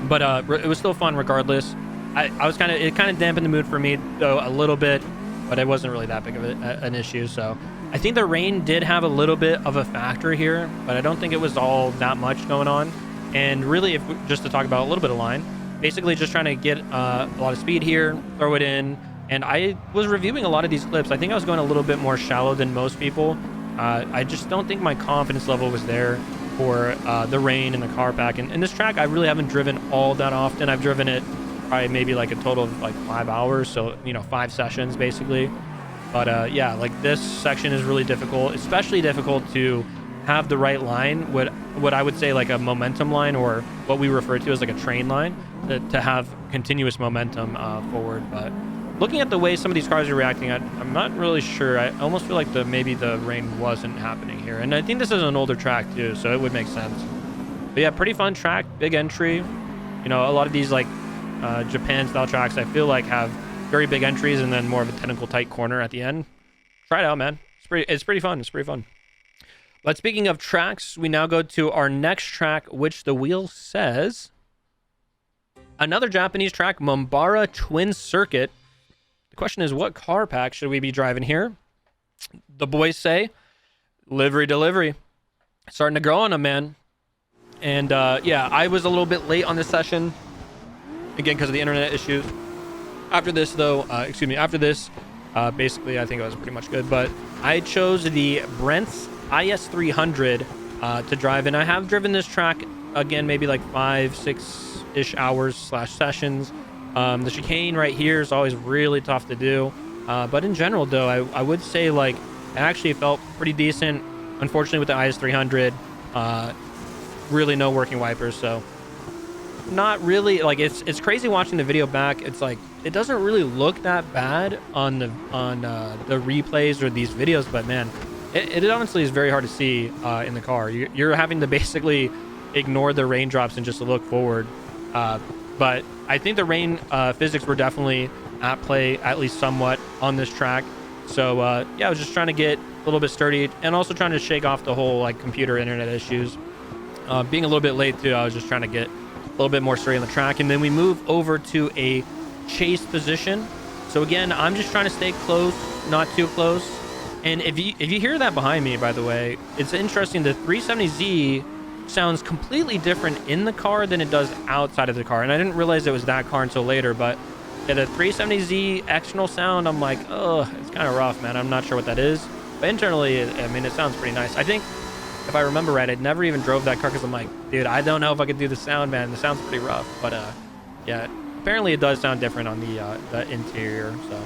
but it was still fun regardless. It kind of dampened the mood for me though a little bit, but it wasn't really that big of an issue. So I think the rain did have a little bit of a factor here, but I don't think it was all that much going on. And really, just to talk about a little bit of line, basically just trying to get a lot of speed here, throw it in. And I was reviewing a lot of these clips. I think I was going a little bit more shallow than most people. I just don't think my confidence level was there for the rain and the car pack. And this track, I really haven't driven all that often. I've driven it probably maybe like a total of like 5 hours. So, 5 sessions basically. But yeah, like this section is really difficult, especially difficult to have the right line, what I would say like a momentum line, or what we refer to as like a train line, to have continuous momentum forward. But looking at the way some of these cars are reacting, I'm not really sure. I almost feel like maybe the rain wasn't happening here. And I think this is an older track too, so it would make sense. But yeah, pretty fun track, big entry. A lot of these like Japan style tracks, I feel like have very big entries and then more of a technical tight corner at the end. Try it out, man. It's pretty fun. It's pretty fun. But speaking of tracks, we now go to our next track, which the wheel says another Japanese track, Mobara Twin Circuit. The question is, what car pack should we be driving here? The boys say Livery Delivery. Starting to grow on them, man. And yeah, I was a little bit late on this session, again because of the internet issues. After this, though, basically I think I was pretty much good, but I chose the Brent's IS300 to drive, and I have driven this track again maybe like 5-6-ish hours / sessions. The chicane right here is always really tough to do, but in general though, I would say like it actually felt pretty decent. Unfortunately with the IS300, really no working wipers, so not really like it's crazy watching the video back. It's like it doesn't really look that bad on the replays or these videos, but man, it honestly is very hard to see in the car. You're having to basically ignore the raindrops and just look forward. But I think the rain physics were definitely at play, at least somewhat, on this track. So yeah, I was just trying to get a little bit sturdy, and also trying to shake off the whole like computer internet issues. Being a little bit late too, I was just trying to get a little bit more sturdy on the track. And then we move over to a chase position. So again, I'm just trying to stay close, not too close. And if you hear that behind me, by the way, it's interesting. The 370Z sounds completely different in the car than it does outside of the car. And I didn't realize it was that car until later, but yeah, the 370Z external sound, I'm like, oh, it's kind of rough, man. I'm not sure what that is. But internally, I mean, it sounds pretty nice. I think, if I remember right, I never even drove that car because I'm like, dude, I don't know if I could do the sound, man. The sound's pretty rough. But yeah, apparently it does sound different on the interior. So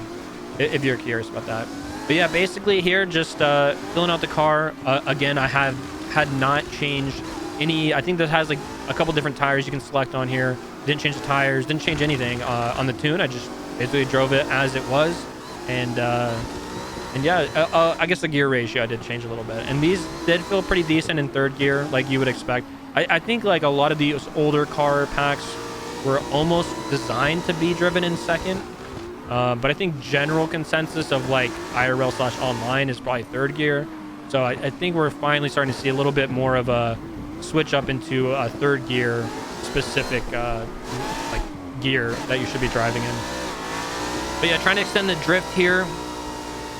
if you're curious about that. But yeah, basically here, just filling out the car. Again, I had not changed any. I think that has like a couple different tires you can select on here. Didn't change the tires, didn't change anything on the tune. I just basically drove it as it was. And And yeah, I guess the gear ratio did change a little bit. And these did feel pretty decent in third gear, like you would expect. I think like a lot of these older car packs were almost designed to be driven in second. But I think general consensus of like IRL/online is probably third gear. So I think we're finally starting to see a little bit more of a switch up into a third gear specific like gear that you should be driving in. But yeah, trying to extend the drift here.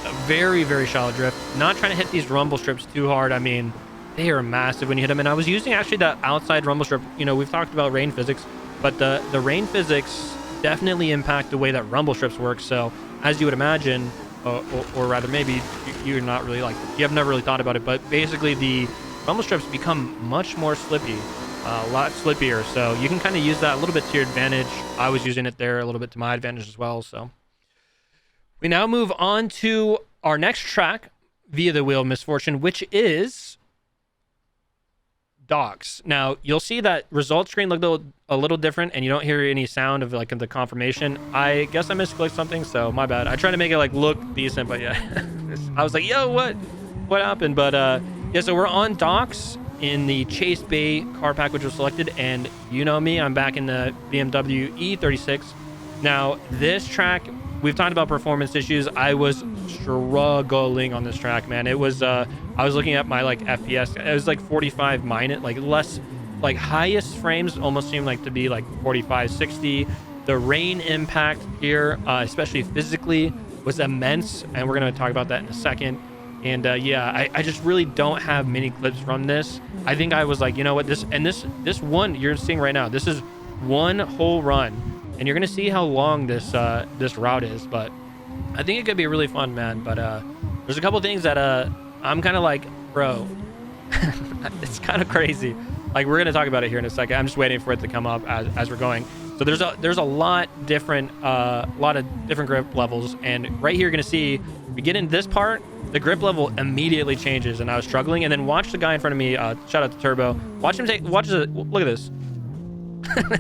A very, very shallow drift. Not trying to hit these rumble strips too hard. I mean, they are massive when you hit them. And I was using actually the outside rumble strip. You know, we've talked about rain physics, but the rain physics definitely impact the way that rumble strips work. So as you would imagine, or rather maybe you're not really like, you have never really thought about it, but basically the rumble strips become much more slippy, a lot slippier. So you can kind of use that a little bit to your advantage. I was using it there a little bit to my advantage as well. So we now move on to our next track via the Wheel of Misfortune, which is Docks. Now, you'll see that result screen looked a little different, and you don't hear any sound of like the confirmation. I guess I misclicked something, so my bad. I tried to make it like look decent, but yeah. I was like, yo, what happened? But yeah, so we're on Docks in the Chase Bay car pack, which was selected, and you know me, I'm back in the BMW E36. Now, this track, we've talked about performance issues. I was struggling on this track, man. It was I was looking at my like FPS. It was like 45 minus, like less, like highest frames almost seemed like to be like 45, 60. The rain impact here, especially physically, was immense, and we're gonna talk about that in a second. And yeah, I just really don't have many clips from this. I think I was like, you know what, this one you're seeing right now, this is one whole run. And you're gonna see how long this route is, but I think it could be really fun, man. But there's a couple things that I'm kind of like, bro, it's kind of crazy. Like, we're gonna talk about it here in a second. I'm just waiting for it to come up as we're going. So there's a lot of different grip levels, and right here you're gonna see we get into this part, the grip level immediately changes, and I was struggling. And then watch the guy in front of me. Shout out to Turbo. Watch him look at this.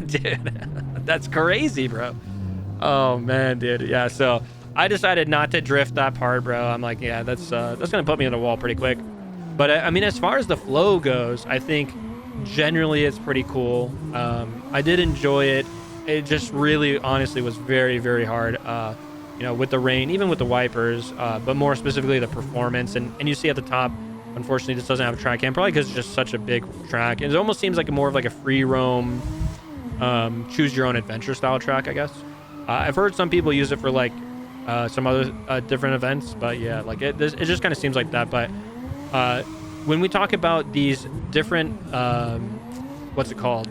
Dude, that's crazy, bro. Oh man, dude. Yeah, so I decided not to drift that part, bro. I'm like, yeah, that's gonna put me in the wall pretty quick. But I mean, as far as the flow goes, I think generally it's pretty cool. I did enjoy it. It just really honestly was very, very hard, you know, with the rain, even with the wipers, but more specifically the performance. And you see at the top, unfortunately this doesn't have a track cam, probably because it's just such a big track. It almost seems like more of like a free roam, choose your own adventure style track, I guess. I've heard some people use it for like some other different events, but yeah, like it just kind of seems like that. But when we talk about these different what's it called,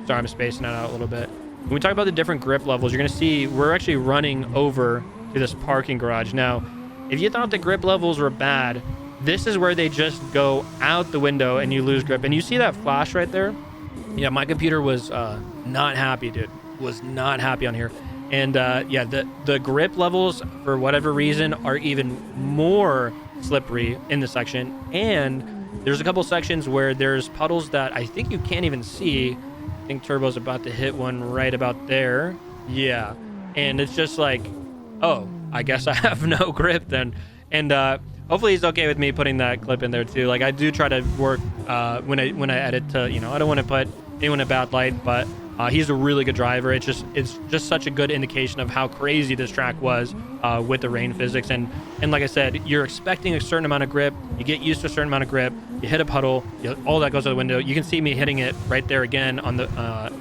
sorry, I'm spacing that out a little bit. When we talk about the different grip levels, you're gonna see we're actually running over to this parking garage. Now, if you thought the grip levels were bad, this is where they just go out the window and you lose grip. And you see that flash right there? Yeah, my computer was not happy, dude. Was not happy on here. And yeah, the grip levels, for whatever reason, are even more slippery in this section. And there's a couple sections where there's puddles that I think you can't even see. I think Turbo's about to hit one right about there. Yeah. And it's just like, oh, I guess I have no grip then. And hopefully he's okay with me putting that clip in there too. Like, I do try to work when I edit to, you know, I don't want to put anyone in a bad light, but he's a really good driver. It's just such a good indication of how crazy this track was with the rain physics. And like I said, you're expecting a certain amount of grip. You get used to a certain amount of grip. You hit a puddle, all that goes out the window. You can see me hitting it right there again on the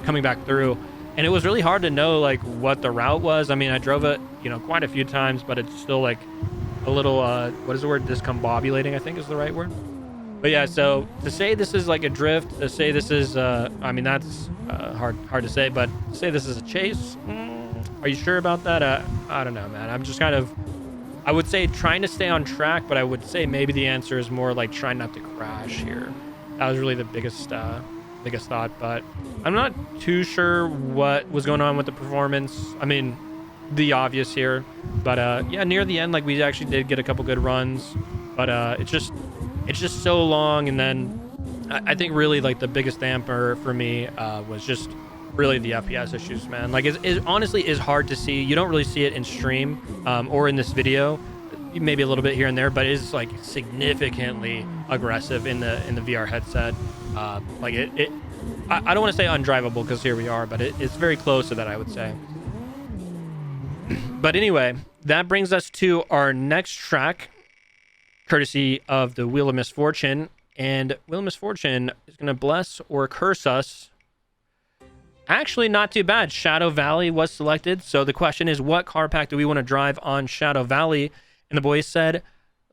coming back through. And it was really hard to know like what the route was. I mean, I drove it, you know, quite a few times, but it's still like a little what is the word, discombobulating, I think is the right word. But yeah, so to say this is like a drift, to say this is I mean, that's hard to say, but to say this is a chase, are you sure about that? I don't know, man. I'm just kind of, I would say trying to stay on track, but I would say maybe the answer is more like trying not to crash here. That was really the biggest thought, but I'm not too sure what was going on with the performance. I mean, the obvious here, but yeah, near the end, like, we actually did get a couple good runs, but it's just so long. And then I think really like the biggest damper for me was just really the FPS issues, man. Like, it honestly is hard to see. You don't really see it in stream or in this video. maybe a little bit here and there, but it is like significantly aggressive in the VR headset. Like I don't want to say undrivable because here we are, but it's very close to that, I would say. But anyway, that brings us to our next track, courtesy of the Wheel of Misfortune. And Wheel of Misfortune is going to bless or curse us. Actually, not too bad. Shadow Valley was selected. So the question is, what car pack do we want to drive on Shadow Valley? And the boys said,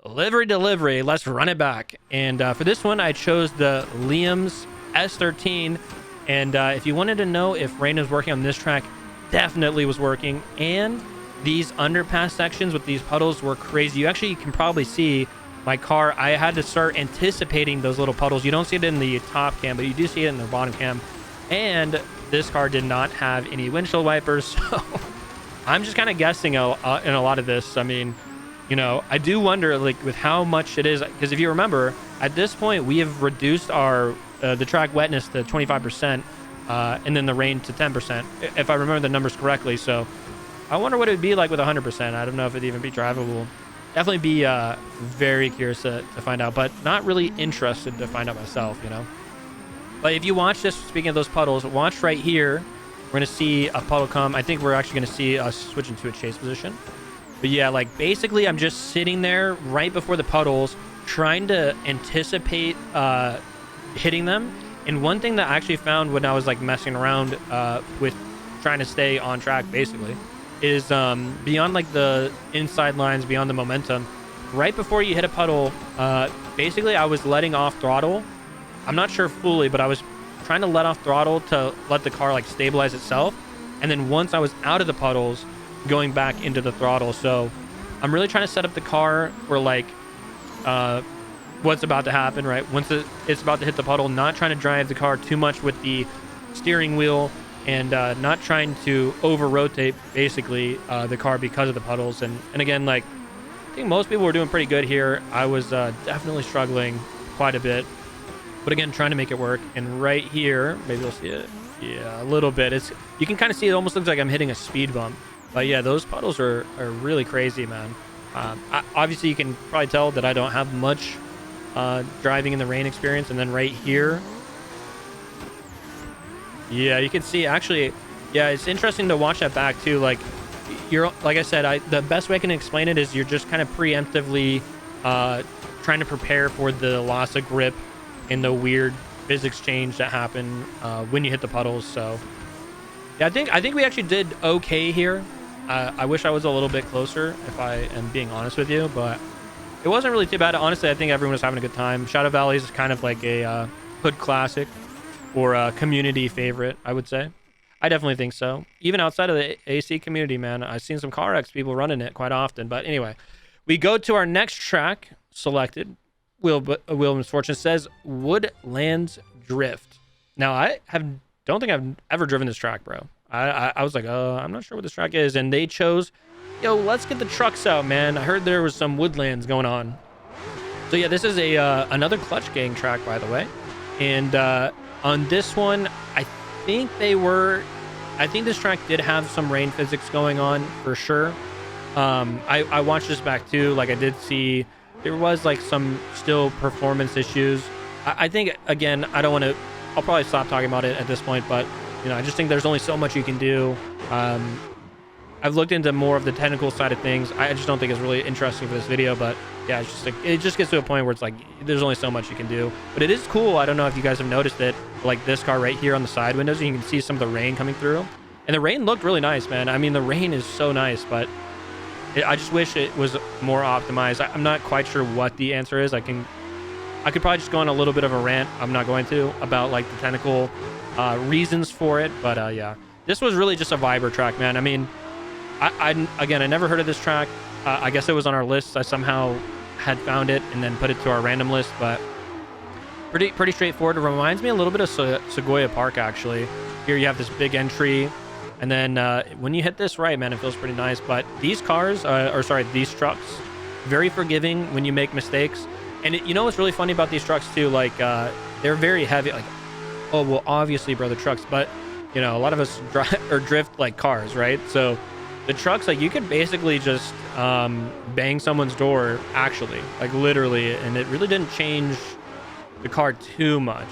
livery delivery. Let's run it back. And for this one, I chose the Liam's S13. And if you wanted to know if rain is working on this track, definitely was working. And these underpass sections with these puddles were crazy. You actually can probably see my car. I had to start anticipating those little puddles. You don't see it in the top cam, but you do see it in the bottom cam. And this car did not have any windshield wipers. So I'm just kind of guessing in a lot of this. I mean, you know, I do wonder, like, with how much it is, because if you remember, at this point, we have reduced our the track wetness to 25%, and then the rain to 10%, if I remember the numbers correctly. So I wonder what it would be like with 100%. I don't know if it'd even be drivable. Definitely be very curious to find out, but not really interested to find out myself, you know. But if you watch this, speaking of those puddles, watch right here. We're going to see a puddle come. I think we're actually going to see us switch into a chase position. But yeah, like basically I'm just sitting there right before the puddles, trying to anticipate hitting them. And one thing that I actually found when I was like messing around with trying to stay on track, basically, is beyond like the inside lines, beyond the momentum, right before you hit a puddle, basically I was letting off throttle. I'm not sure fully, but I was trying to let off throttle to let the car like stabilize itself. And then once I was out of the puddles, going back into the throttle. So I'm really trying to set up the car for like what's about to happen, right? Once it's about to hit the puddle, not trying to drive the car too much with the steering wheel, and not trying to over rotate basically the car because of the puddles. And again, like, I think most people were doing pretty good here. I was definitely struggling quite a bit, but again, trying to make it work. And right here, maybe you'll see it. Yeah, a little bit. You can kind of see it almost looks like I'm hitting a speed bump. But yeah, those puddles are really crazy, man. Obviously, you can probably tell that I don't have much driving in the rain experience. And then right here, yeah, you can see actually, yeah, it's interesting to watch that back too. Like I said, the best way I can explain it is you're just kind of preemptively trying to prepare for the loss of grip and the weird physics change that happen when you hit the puddles. So yeah, I think we actually did okay here. I wish I was a little bit closer, if I am being honest with you, but it wasn't really too bad. Honestly, I think everyone was having a good time. Shadow Valley is kind of like a hood classic or a community favorite, I would say. I definitely think so. Even outside of the AC community, man, I've seen some CarX people running it quite often. But anyway, we go to our next track selected. Wheel of Misfortune says Woodlandz Drift. Now, don't think I've ever driven this track, bro. I was like, I'm not sure what this track is. And they chose, let's get the trucks out, man. I heard there was some Woodlandz going on. So yeah, this is another Clutch Gang track, by the way. And on this one, I think this track did have some rain physics going on for sure. I watched this back too. Like I did see there was like some still performance issues. I think, again, I'll probably stop talking about it at this point, but I just think there's only so much you can do. I've looked into more of the technical side of things. I just don't think it's really interesting for this video, but yeah, it's just like, it just gets to a point where it's like, there's only so much you can do, but it is cool. I don't know if you guys have noticed it, like this car right here on the side windows, you can see some of the rain coming through, and the rain looked really nice, man. I mean, the rain is so nice, but I just wish it was more optimized. I'm not quite sure what the answer is. I could probably just go on a little bit of a rant. I'm not going to, about like the technical reasons for it, but yeah, this was really just a viber track, man. I mean, I never heard of this track. I guess it was on our list. I somehow had found it and then put it to our random list, but pretty straightforward. It reminds me a little bit of Sequoia Park, actually. Here you have this big entry, and then when you hit this right, man, it feels pretty nice. But these cars, these trucks, very forgiving when you make mistakes. And what's really funny about these trucks too, like they're very heavy. Like, oh well, obviously, brother, trucks, but a lot of us drive or drift like cars, right? So the trucks, like, you could basically just bang someone's door, actually, like, literally, and it really didn't change the car too much.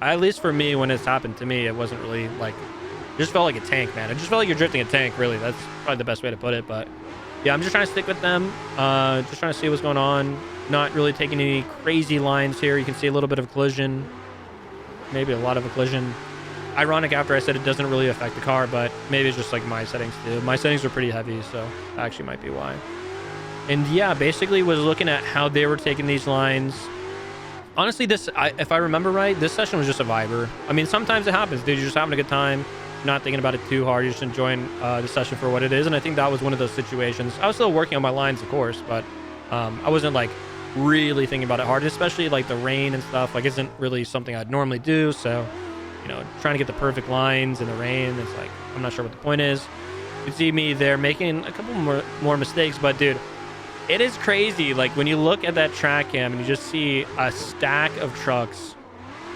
At least for me, when it's happened to me, it wasn't really, like, it just felt like a tank, man. It just felt like you're drifting a tank, really. That's probably the best way to put it, but yeah, I'm just trying to stick with them, just trying to see what's going on, not really taking any crazy lines here. You can see a little bit of collision, maybe a lot of a collision. Ironic after I said it doesn't really affect the car, but maybe it's just like my settings too. My settings are pretty heavy, so that actually might be why. And yeah, basically was looking at how they were taking these lines. Honestly, if I remember right, this session was just a viber. I mean, sometimes it happens, dude. You're just having a good time, not thinking about it too hard. You're just enjoying the session for what it is. And I think that was one of those situations. I was still working on my lines, of course, but I wasn't like really thinking about it hard, especially like the rain and stuff. Like, isn't really something I'd normally do. So, you know, trying to get the perfect lines in the rain, it's like, I'm not sure what the point is. You can see me there making a couple more mistakes, but dude, it is crazy. Like, when you look at that track cam and you just see a stack of trucks.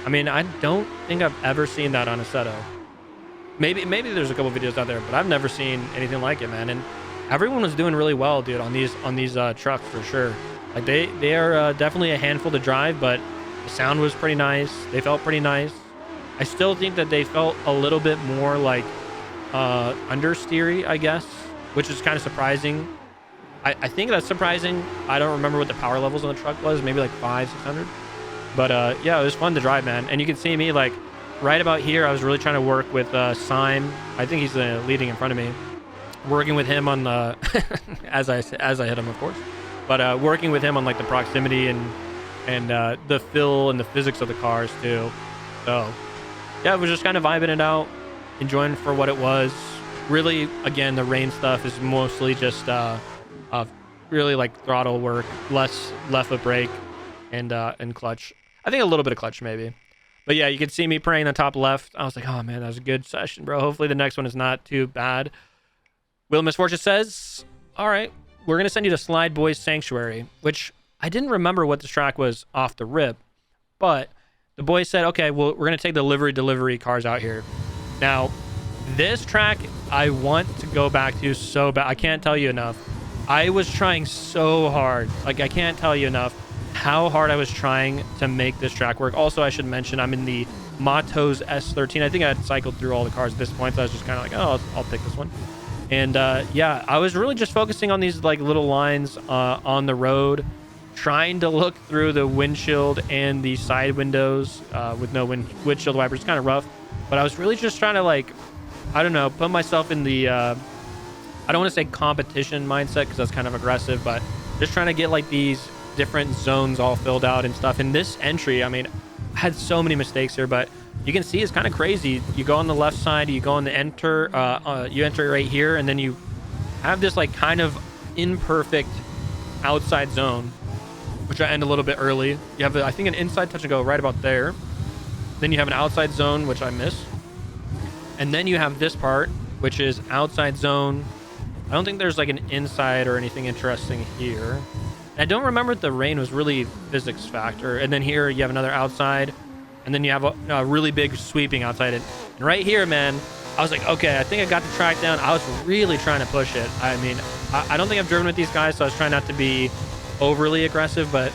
I mean, I don't think I've ever seen that on Assetto. Maybe there's a couple videos out there, but I've never seen anything like it, man. And everyone was doing really well, dude, on these trucks for sure. Like, they are definitely a handful to drive, but the sound was pretty nice. They felt pretty nice. I still think that they felt a little bit more like understeery, I guess, which is kind of surprising. I think that's surprising. I don't remember what the power levels on the truck was, maybe like 500-600. But yeah, it was fun to drive, man. And you can see me like right about here. I was really trying to work with Sime. I think he's leading in front of me. Working with him on the as I hit him, of course. But working with him on like the proximity and the feel and the physics of the cars too. So yeah, it was just kind of vibing it out, enjoying for what it was. Really, again, the rain stuff is mostly just really like throttle work, less left foot brake and clutch. I think a little bit of clutch maybe. But yeah, you can see me praying the top left. I was like, oh man, that was a good session, bro. Hopefully the next one is not too bad. Wheel of Misfortune says, all right, we're going to send you to Slideboizz Sanctuary, which I didn't remember what this track was off the rip, but the boys said, okay, well, we're going to take the livery delivery cars out here. Now, this track I want to go back to so bad. I can't tell you enough. I was trying so hard. Like, I can't tell you enough how hard I was trying to make this track work. Also, I should mention I'm in the Matos S13. I think I had cycled through all the cars at this point, so I was just kind of like, oh, I'll pick this one. And yeah, I was really just focusing on these like little lines on the road, trying to look through the windshield and the side windows with no windshield wipers. It's kind of rough, but I was really just trying to, like, I don't know, put myself in the I don't want to say competition mindset because that's kind of aggressive, but just trying to get like these different zones all filled out and stuff. In this entry, I mean, I had so many mistakes here, but you can see it's kind of crazy. You go on the left side, you go on the enter, you enter right here, and then you have this like kind of imperfect outside zone, which I end a little bit early. You have, I think, an inside touch and go right about there. Then you have an outside zone, which I miss. And then you have this part, which is outside zone. I don't think there's like an inside or anything interesting here. I don't remember if the rain was really physics factor. And then here you have another outside. And then you have a really big sweeping outside it. And right here, man, I was like, okay, I think I got the track down. I was really trying to push it. I mean, I don't think I've driven with these guys, so I was trying not to be overly aggressive, but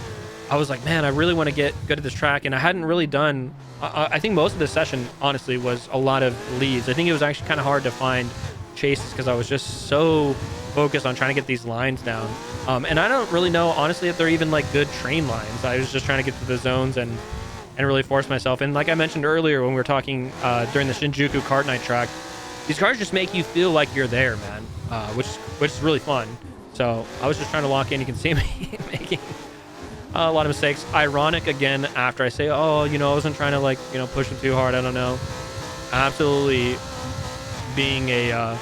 I was like, man, I really want to get good at this track. And I hadn't really done, I think most of the session, honestly, was a lot of leads. I think it was actually kind of hard to find chases because I was just so focused on trying to get these lines down. And I don't really know, honestly, if they're even like good train lines. I was just trying to get to the zones and really force myself. And like I mentioned earlier when we were talking during the Shinjuku Kart Night track, these cars just make you feel like you're there, man, which is really fun. So I was just trying to lock in. You can see me making a lot of mistakes. Ironic, again, after I say, oh, you know, I wasn't trying to, like, you know, push them too hard. I don't know. Absolutely being a,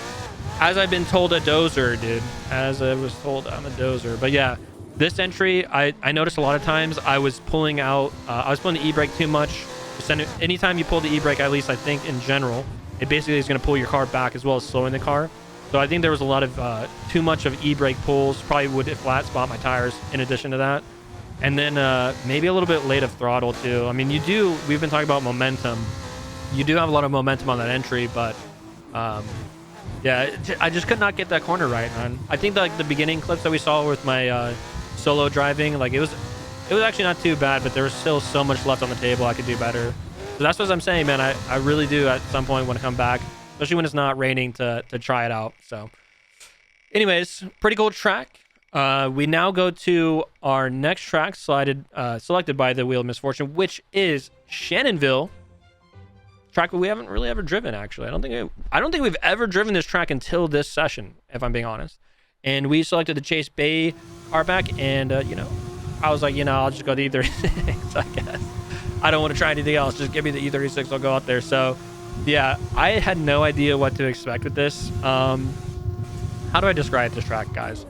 as I've been told, a dozer, dude. As I was told, I'm a dozer. But yeah, this entry, I noticed a lot of times I was pulling out, I was pulling the e-brake too much. Anytime you pull the e-brake, at least I think in general, it basically is going to pull your car back as well as slowing the car. So I think there was a lot of too much of e-brake pulls. Probably would flat spot my tires in addition to that. And then maybe a little bit late of throttle too. I mean, we've been talking about momentum. You do have a lot of momentum on that entry, but Yeah, I just could not get that corner right, man. I think like the beginning clips that we saw with my solo driving, like it was actually not too bad, but there was still so much left on the table. I could do better. So that's what I'm saying, man. I really do at some point want to come back, especially when it's not raining, to try it out. So anyways, pretty cool track. We now go to our next track selected by the Wheel of Misfortune, which is Shannonville. Track we haven't really ever driven, actually. I don't think we've ever driven this track until this session, if I'm being honest. And we selected the Chase Bay hardback, and I was like, I'll just go the E36, I guess. I don't want to try anything else. Just give me the E36. I'll go out there. So yeah, I had no idea what to expect with this. How do I describe this track, guys?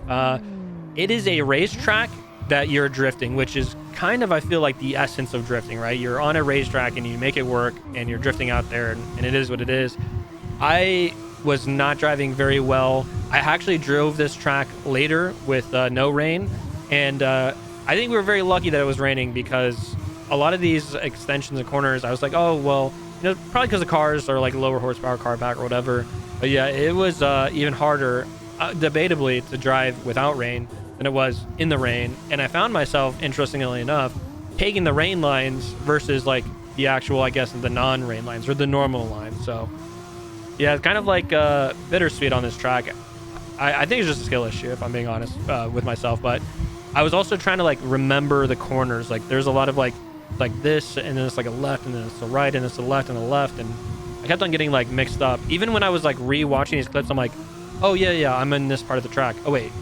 It is a racetrack that you're drifting, which is kind of, I feel like, the essence of drifting, right? You're on a racetrack and you make it work and you're drifting out there, and it is what it is. I was not driving very well. I actually drove this track later with no rain, and I think we were very lucky that it was raining, because a lot of these extensions and corners, I was like, oh, well, probably because the cars are like lower horsepower car pack or whatever. But yeah, it was even harder, debatably, to drive without rain than it was in the rain. And I found myself, interestingly enough, taking the rain lines versus like the actual, I guess, the non-rain lines or the normal lines. So yeah, it's kind of like bittersweet on this track. I think it's just a skill issue, if I'm being honest with myself. But I was also trying to like remember the corners. Like there's a lot of like this, and then it's like a left, and then it's a right, and it's a left and a left, and I kept on getting like mixed up. Even when I was like re-watching these clips, I'm like, oh yeah, I'm in this part of the track. Oh wait,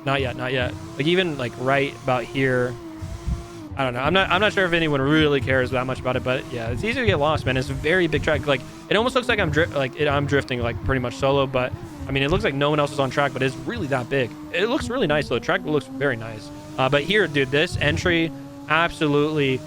not yet. Like even like right about here, I don't know. I'm not sure if anyone really cares that much about it, but yeah, it's easy to get lost, man. It's a very big track. Like it almost looks like I'm drifting like pretty much solo, but I mean, it looks like no one else is on track, but it's really that big. It looks really nice though. The track looks very nice. But here, dude, this entry absolutely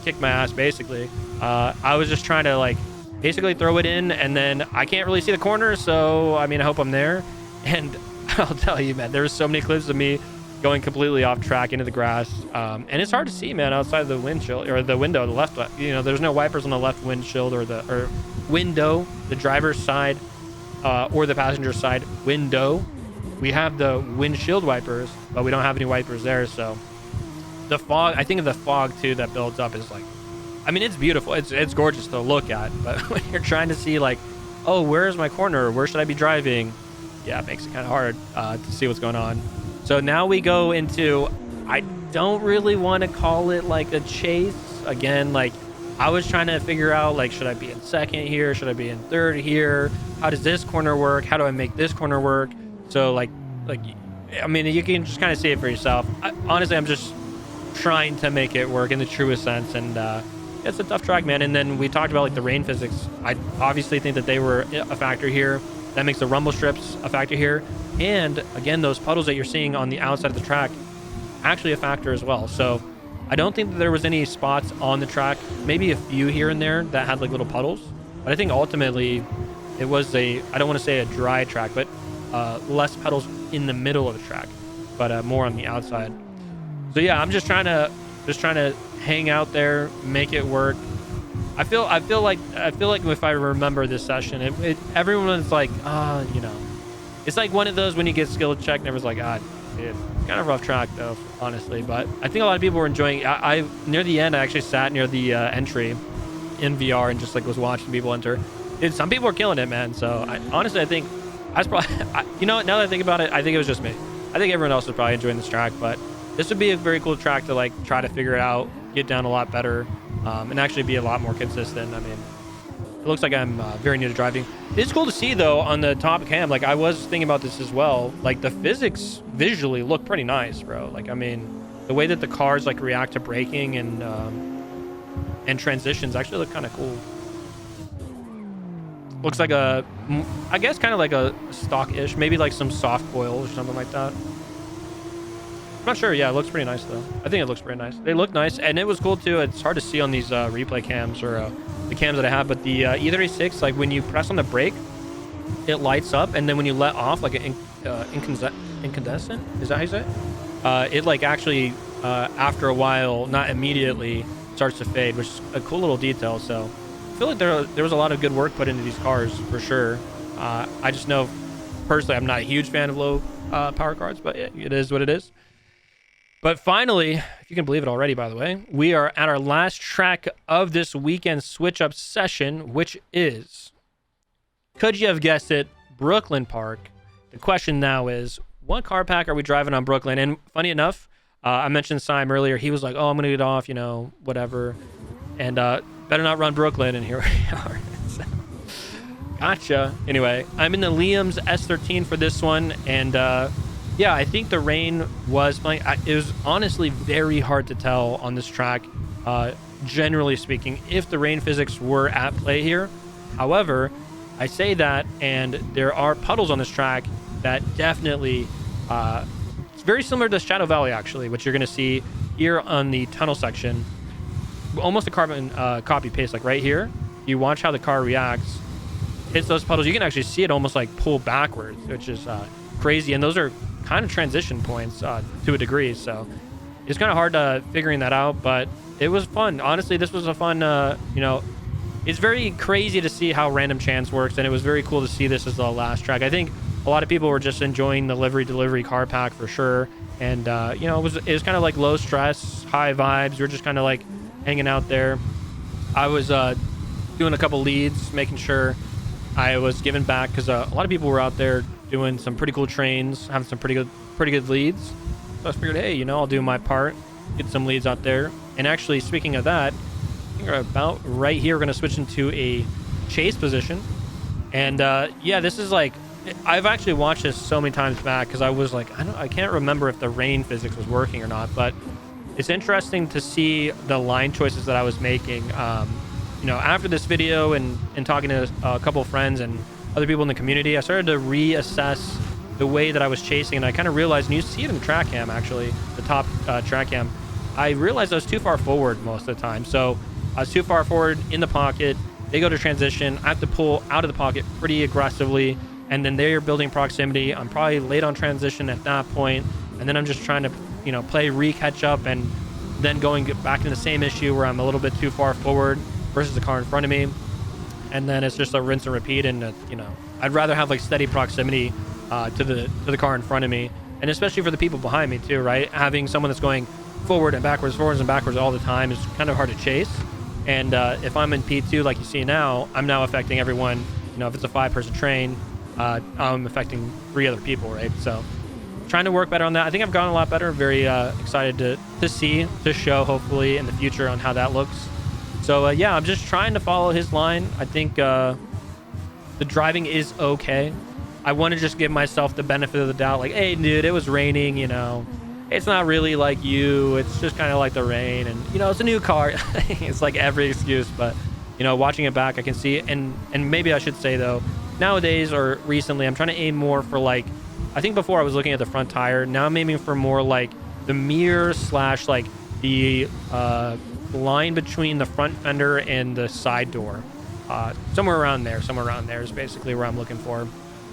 kicked my ass. Basically, I was just trying to like basically throw it in, and then I can't really see the corner, so I mean, I hope I'm there. And I'll tell you, man, there's so many clips of me going completely off track into the grass, and it's hard to see, man, outside the windshield or the window, the left. There's no wipers on the left windshield or window, the driver's side, or the passenger side window. We have the windshield wipers, but we don't have any wipers there. So the fog, I think of the fog too that builds up is like, I mean, it's beautiful. It's gorgeous to look at, but when you're trying to see like, oh, where's my corner? Where should I be driving? Yeah, it makes it kind of hard to see what's going on. So now we go into, I don't really want to call it like a chase. Again, like I was trying to figure out, like, should I be in second here? Should I be in third here? How does this corner work? How do I make this corner work? So like, I mean, you can just kind of see it for yourself. Honestly, I'm just trying to make it work in the truest sense. And it's a tough track, man. And then we talked about like the rain physics. I obviously think that they were a factor here. That makes the rumble strips a factor here. And again, those puddles that you're seeing on the outside of the track, actually a factor as well. So I don't think that there was any spots on the track, maybe a few here and there that had like little puddles. But I think ultimately it was I don't want to say a dry track, but less puddles in the middle of the track, but more on the outside. So yeah, I'm just trying to hang out there, make it work. I feel like if I remember this session, everyone's like, it's like one of those when you get skill check and everyone's like, dude, it's kind of a rough track though, honestly. But I think a lot of people were enjoying it. I near the end, I actually sat near the entry in VR and just like was watching people enter. Dude, some people were killing it, man. So honestly, I think I was probably, now that I think about it, I think it was just me. I think everyone else was probably enjoying this track, but this would be a very cool track to like try to figure it out, get down a lot better, and actually be a lot more consistent. I mean, it looks like I'm very new to driving. It's cool to see though on the top cam. Like I was thinking about this as well. Like the physics visually look pretty nice, bro. Like I mean, the way that the cars like react to braking and transitions actually look kind of cool. Looks like I guess kind of like a stock-ish, maybe like some soft coil or something like that. I'm not sure. Yeah, it looks pretty nice though. I think it looks pretty nice. They look nice, and it was cool too. It's hard to see on these replay cams or the cams that I have, but the E36, like when you press on the brake, it lights up, and then when you let off, like an incandescent, is that how you say it? It like actually after a while, not immediately, starts to fade, which is a cool little detail. So I feel like there was a lot of good work put into these cars for sure. I just know personally I'm not a huge fan of low power cards, but it is what it is. But finally, if you can believe it already, by the way, we are at our last track of this weekend switch up session, which is, could you have guessed it, Brooklyn Park. The question now is, what car pack are we driving on Brooklyn? And funny enough, I mentioned Sime earlier. He was like, oh, I'm going to get off, you know, whatever. And better not run Brooklyn. And here we are. So, gotcha. Anyway, I'm in the Liam's S13 for this one. And yeah, I think the rain was playing. It was honestly very hard to tell on this track, generally speaking, if the rain physics were at play here. However, I say that, and there are puddles on this track that definitely, it's very similar to Shadow Valley, actually, which you're going to see here on the tunnel section. Almost a carbon copy paste, like right here. You watch how the car reacts, hits those puddles. You can actually see it almost like pull backwards, which is crazy. And those are kind of transition points to a degree. So it's kind of hard figuring that out, but it was fun. Honestly, this was a fun, you know, it's very crazy to see how random chance works, and it was very cool to see this as the last track. I think a lot of people were just enjoying the livery delivery car pack for sure, and you know, it was kind of like low stress, high vibes. We were just kind of like hanging out there. I was doing a couple leads, making sure I was giving back, because a lot of people were out there doing some pretty cool trains, having some pretty good leads. So I figured, hey, you know, I'll do my part, get some leads out there. And actually, speaking of that, we're about right here. We're going to switch into a chase position. And yeah, this is like, I've actually watched this so many times back, because I was like, I can't remember if the rain physics was working or not, but it's interesting to see the line choices that I was making. You know, after this video and talking to a couple of friends and other people in the community, I started to reassess the way that I was chasing, and I kind of realized, and you see it in the track cam, actually, the top track cam, I realized I was too far forward most of the time. So I was too far forward in the pocket. They go to transition. I have to pull out of the pocket pretty aggressively, and then they're building proximity. I'm probably late on transition at that point, and then I'm just trying to, you know, play re-catch up, and then going back into the same issue where I'm a little bit too far forward versus the car in front of me. And then it's just a rinse and repeat, and you know, I'd rather have like steady proximity to the car in front of me, and especially for the people behind me too, right? Having someone that's going forwards and backwards all the time is kind of hard to chase. And if I'm in P2 like you see now, I'm now affecting everyone. You know, if it's a 5-person train, I'm affecting 3 other people, right? So trying to work better on that. I think I've gotten a lot better. Very excited to show hopefully in the future on how that looks. So yeah, I'm just trying to follow his line. I think the driving is okay. I want to just give myself the benefit of the doubt, like, hey dude, it was raining, you know, it's not really like you, it's just kind of like the rain, and you know, it's a new car. It's like every excuse. But you know, watching it back, I can see it. And maybe I should say though, nowadays or recently, I'm trying to aim more for, like, I think before I was looking at the front tire, now I'm aiming for more like the mirror / like the line between the front fender and the side door. Somewhere around there is basically where I'm looking for.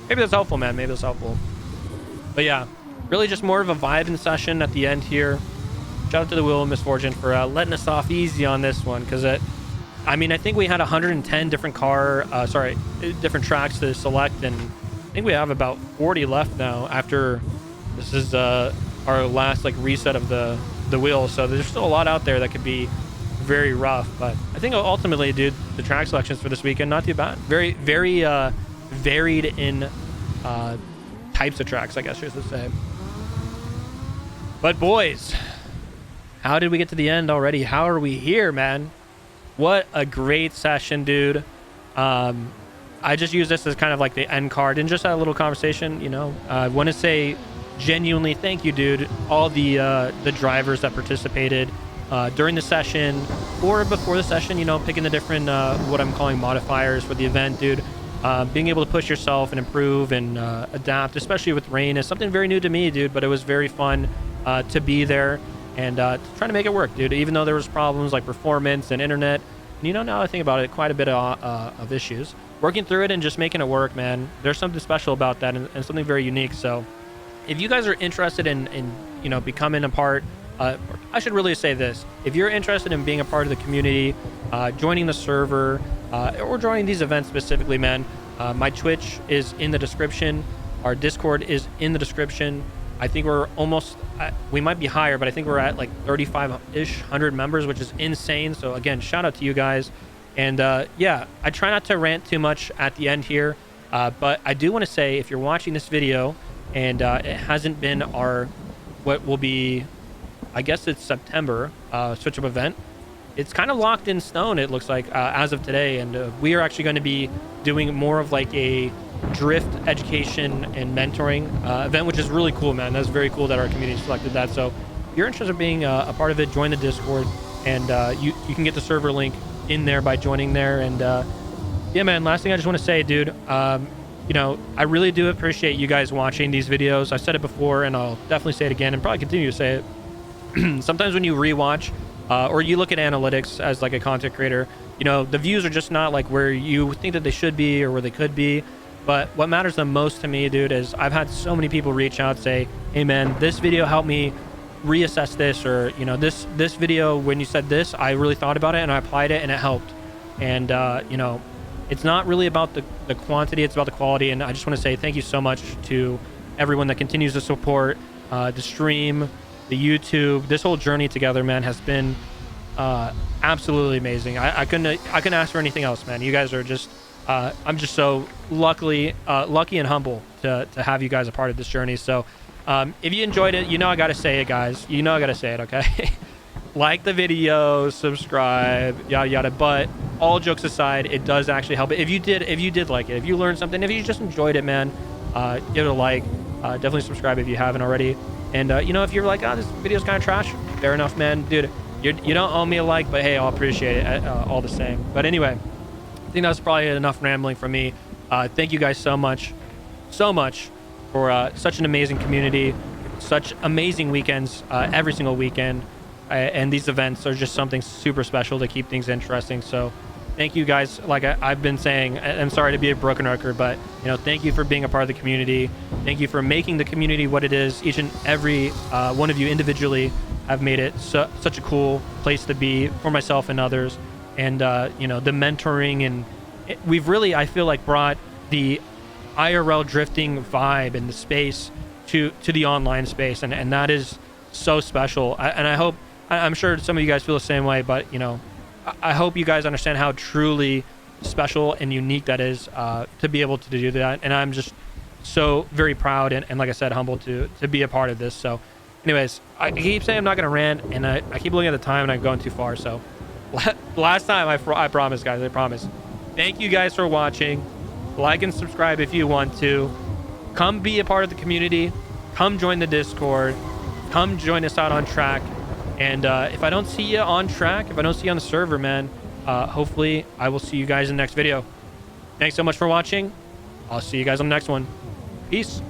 Maybe that's helpful, man. Maybe that's helpful. But yeah, really just more of a vibe in session at the end here. Shout out to the Wheel of Misfortune for letting us off easy on this one, because I mean, I think we had 110 different different tracks to select, and I think we have about 40 left now after this is our last like reset of the wheel. So there's still a lot out there that could be very rough, but I think ultimately, dude, the track selections for this weekend, not too bad. Very, very varied in types of tracks, I guess you should say. But boys, how did we get to the end already? How are we here, man? What a great session, dude. I just use this as kind of like the end card and just had a little conversation, you know. I want to say genuinely thank you, dude, all the drivers that participated during the session or before the session, you know, picking the different what I'm calling modifiers for the event, dude. Being able to push yourself and improve and adapt, especially with rain, is something very new to me, dude, but it was very fun to be there and trying to make it work, dude, even though there was problems like performance and internet. And, you know, now I think about it, quite a bit of issues. Working through it and just making it work, man. There's something special about that and something very unique. So if you guys are interested in you know, becoming a part, I should really say this. If you're interested in being a part of the community, joining the server, or joining these events specifically, man, My Twitch is in the description. Our Discord is in the description. I think we're almost we might be higher, but I think we're at like 35-ish hundred members, which is insane. So again, shout out to you guys. And yeah, I try not to rant too much at the end here, but I do want to say, if you're watching this video and it hasn't been our what will be, I guess it's September switch up event, it's kind of locked in stone, it looks like, as of today. And we are actually going to be doing more of like a drift education and mentoring event, which is really cool, man. That's very cool that our community selected that. So if you're interested in being a part of it, join the Discord, and you can get the server link in there by joining there. And yeah, man, last thing I just want to say, dude, you know, I really do appreciate you guys watching these videos. I've said it before, and I'll definitely say it again, and probably continue to say it. Sometimes when you rewatch or you look at analytics as like a content creator, you know, the views are just not like where you think that they should be or where they could be. But what matters the most to me, dude, is I've had so many people reach out, say, hey man, this video helped me reassess this, or, you know, this video, when you said this, I really thought about it and I applied it and it helped. And you know, it's not really about the quantity, it's about the quality. And I just want to say thank you so much to everyone that continues to support the stream, the YouTube. This whole journey together, man, has been absolutely amazing. I couldn't ask for anything else, man. You guys are just I'm just so lucky and humble to have you guys a part of this journey. So if you enjoyed it, you know I gotta say it, guys. You know I gotta say it, okay? Like the video, subscribe, yada yada. But all jokes aside, it does actually help. If you did like it, if you learned something, if you just enjoyed it, man, give it a like. Definitely subscribe if you haven't already. And you know, if you're like, oh, this video's kind of trash, fair enough, man, dude. You don't owe me a like, but hey, I'll appreciate it all the same. But anyway, I think that's probably enough rambling from me. Thank you guys so much for such an amazing community, such amazing weekends every single weekend. And these events are just something super special to keep things interesting. So thank you guys. Like I've been saying, I'm sorry to be a broken record, but you know, thank you for being a part of the community. Thank you for making the community what it is. Each and every one of you individually have made it such a cool place to be for myself and others. And you know, the mentoring, and we've really, I feel like, brought the IRL drifting vibe and the space to the online space, and that is so special. I'm sure some of you guys feel the same way, but you know, I hope you guys understand how truly special and unique that is to be able to do that. And I'm just so very proud and like I said, humbled to be a part of this. So anyways, I keep saying I'm not gonna rant, and I keep looking at the time and I'm going too far. So last time, I promise, guys, I promise. Thank you guys for watching. Like and subscribe if you want to. Come be a part of the community. Come join the Discord. Come join us out on track. And if I don't see you on track, if I don't see you on the server, man, hopefully I will see you guys in the next video. Thanks so much for watching. I'll see you guys on the next one. Peace.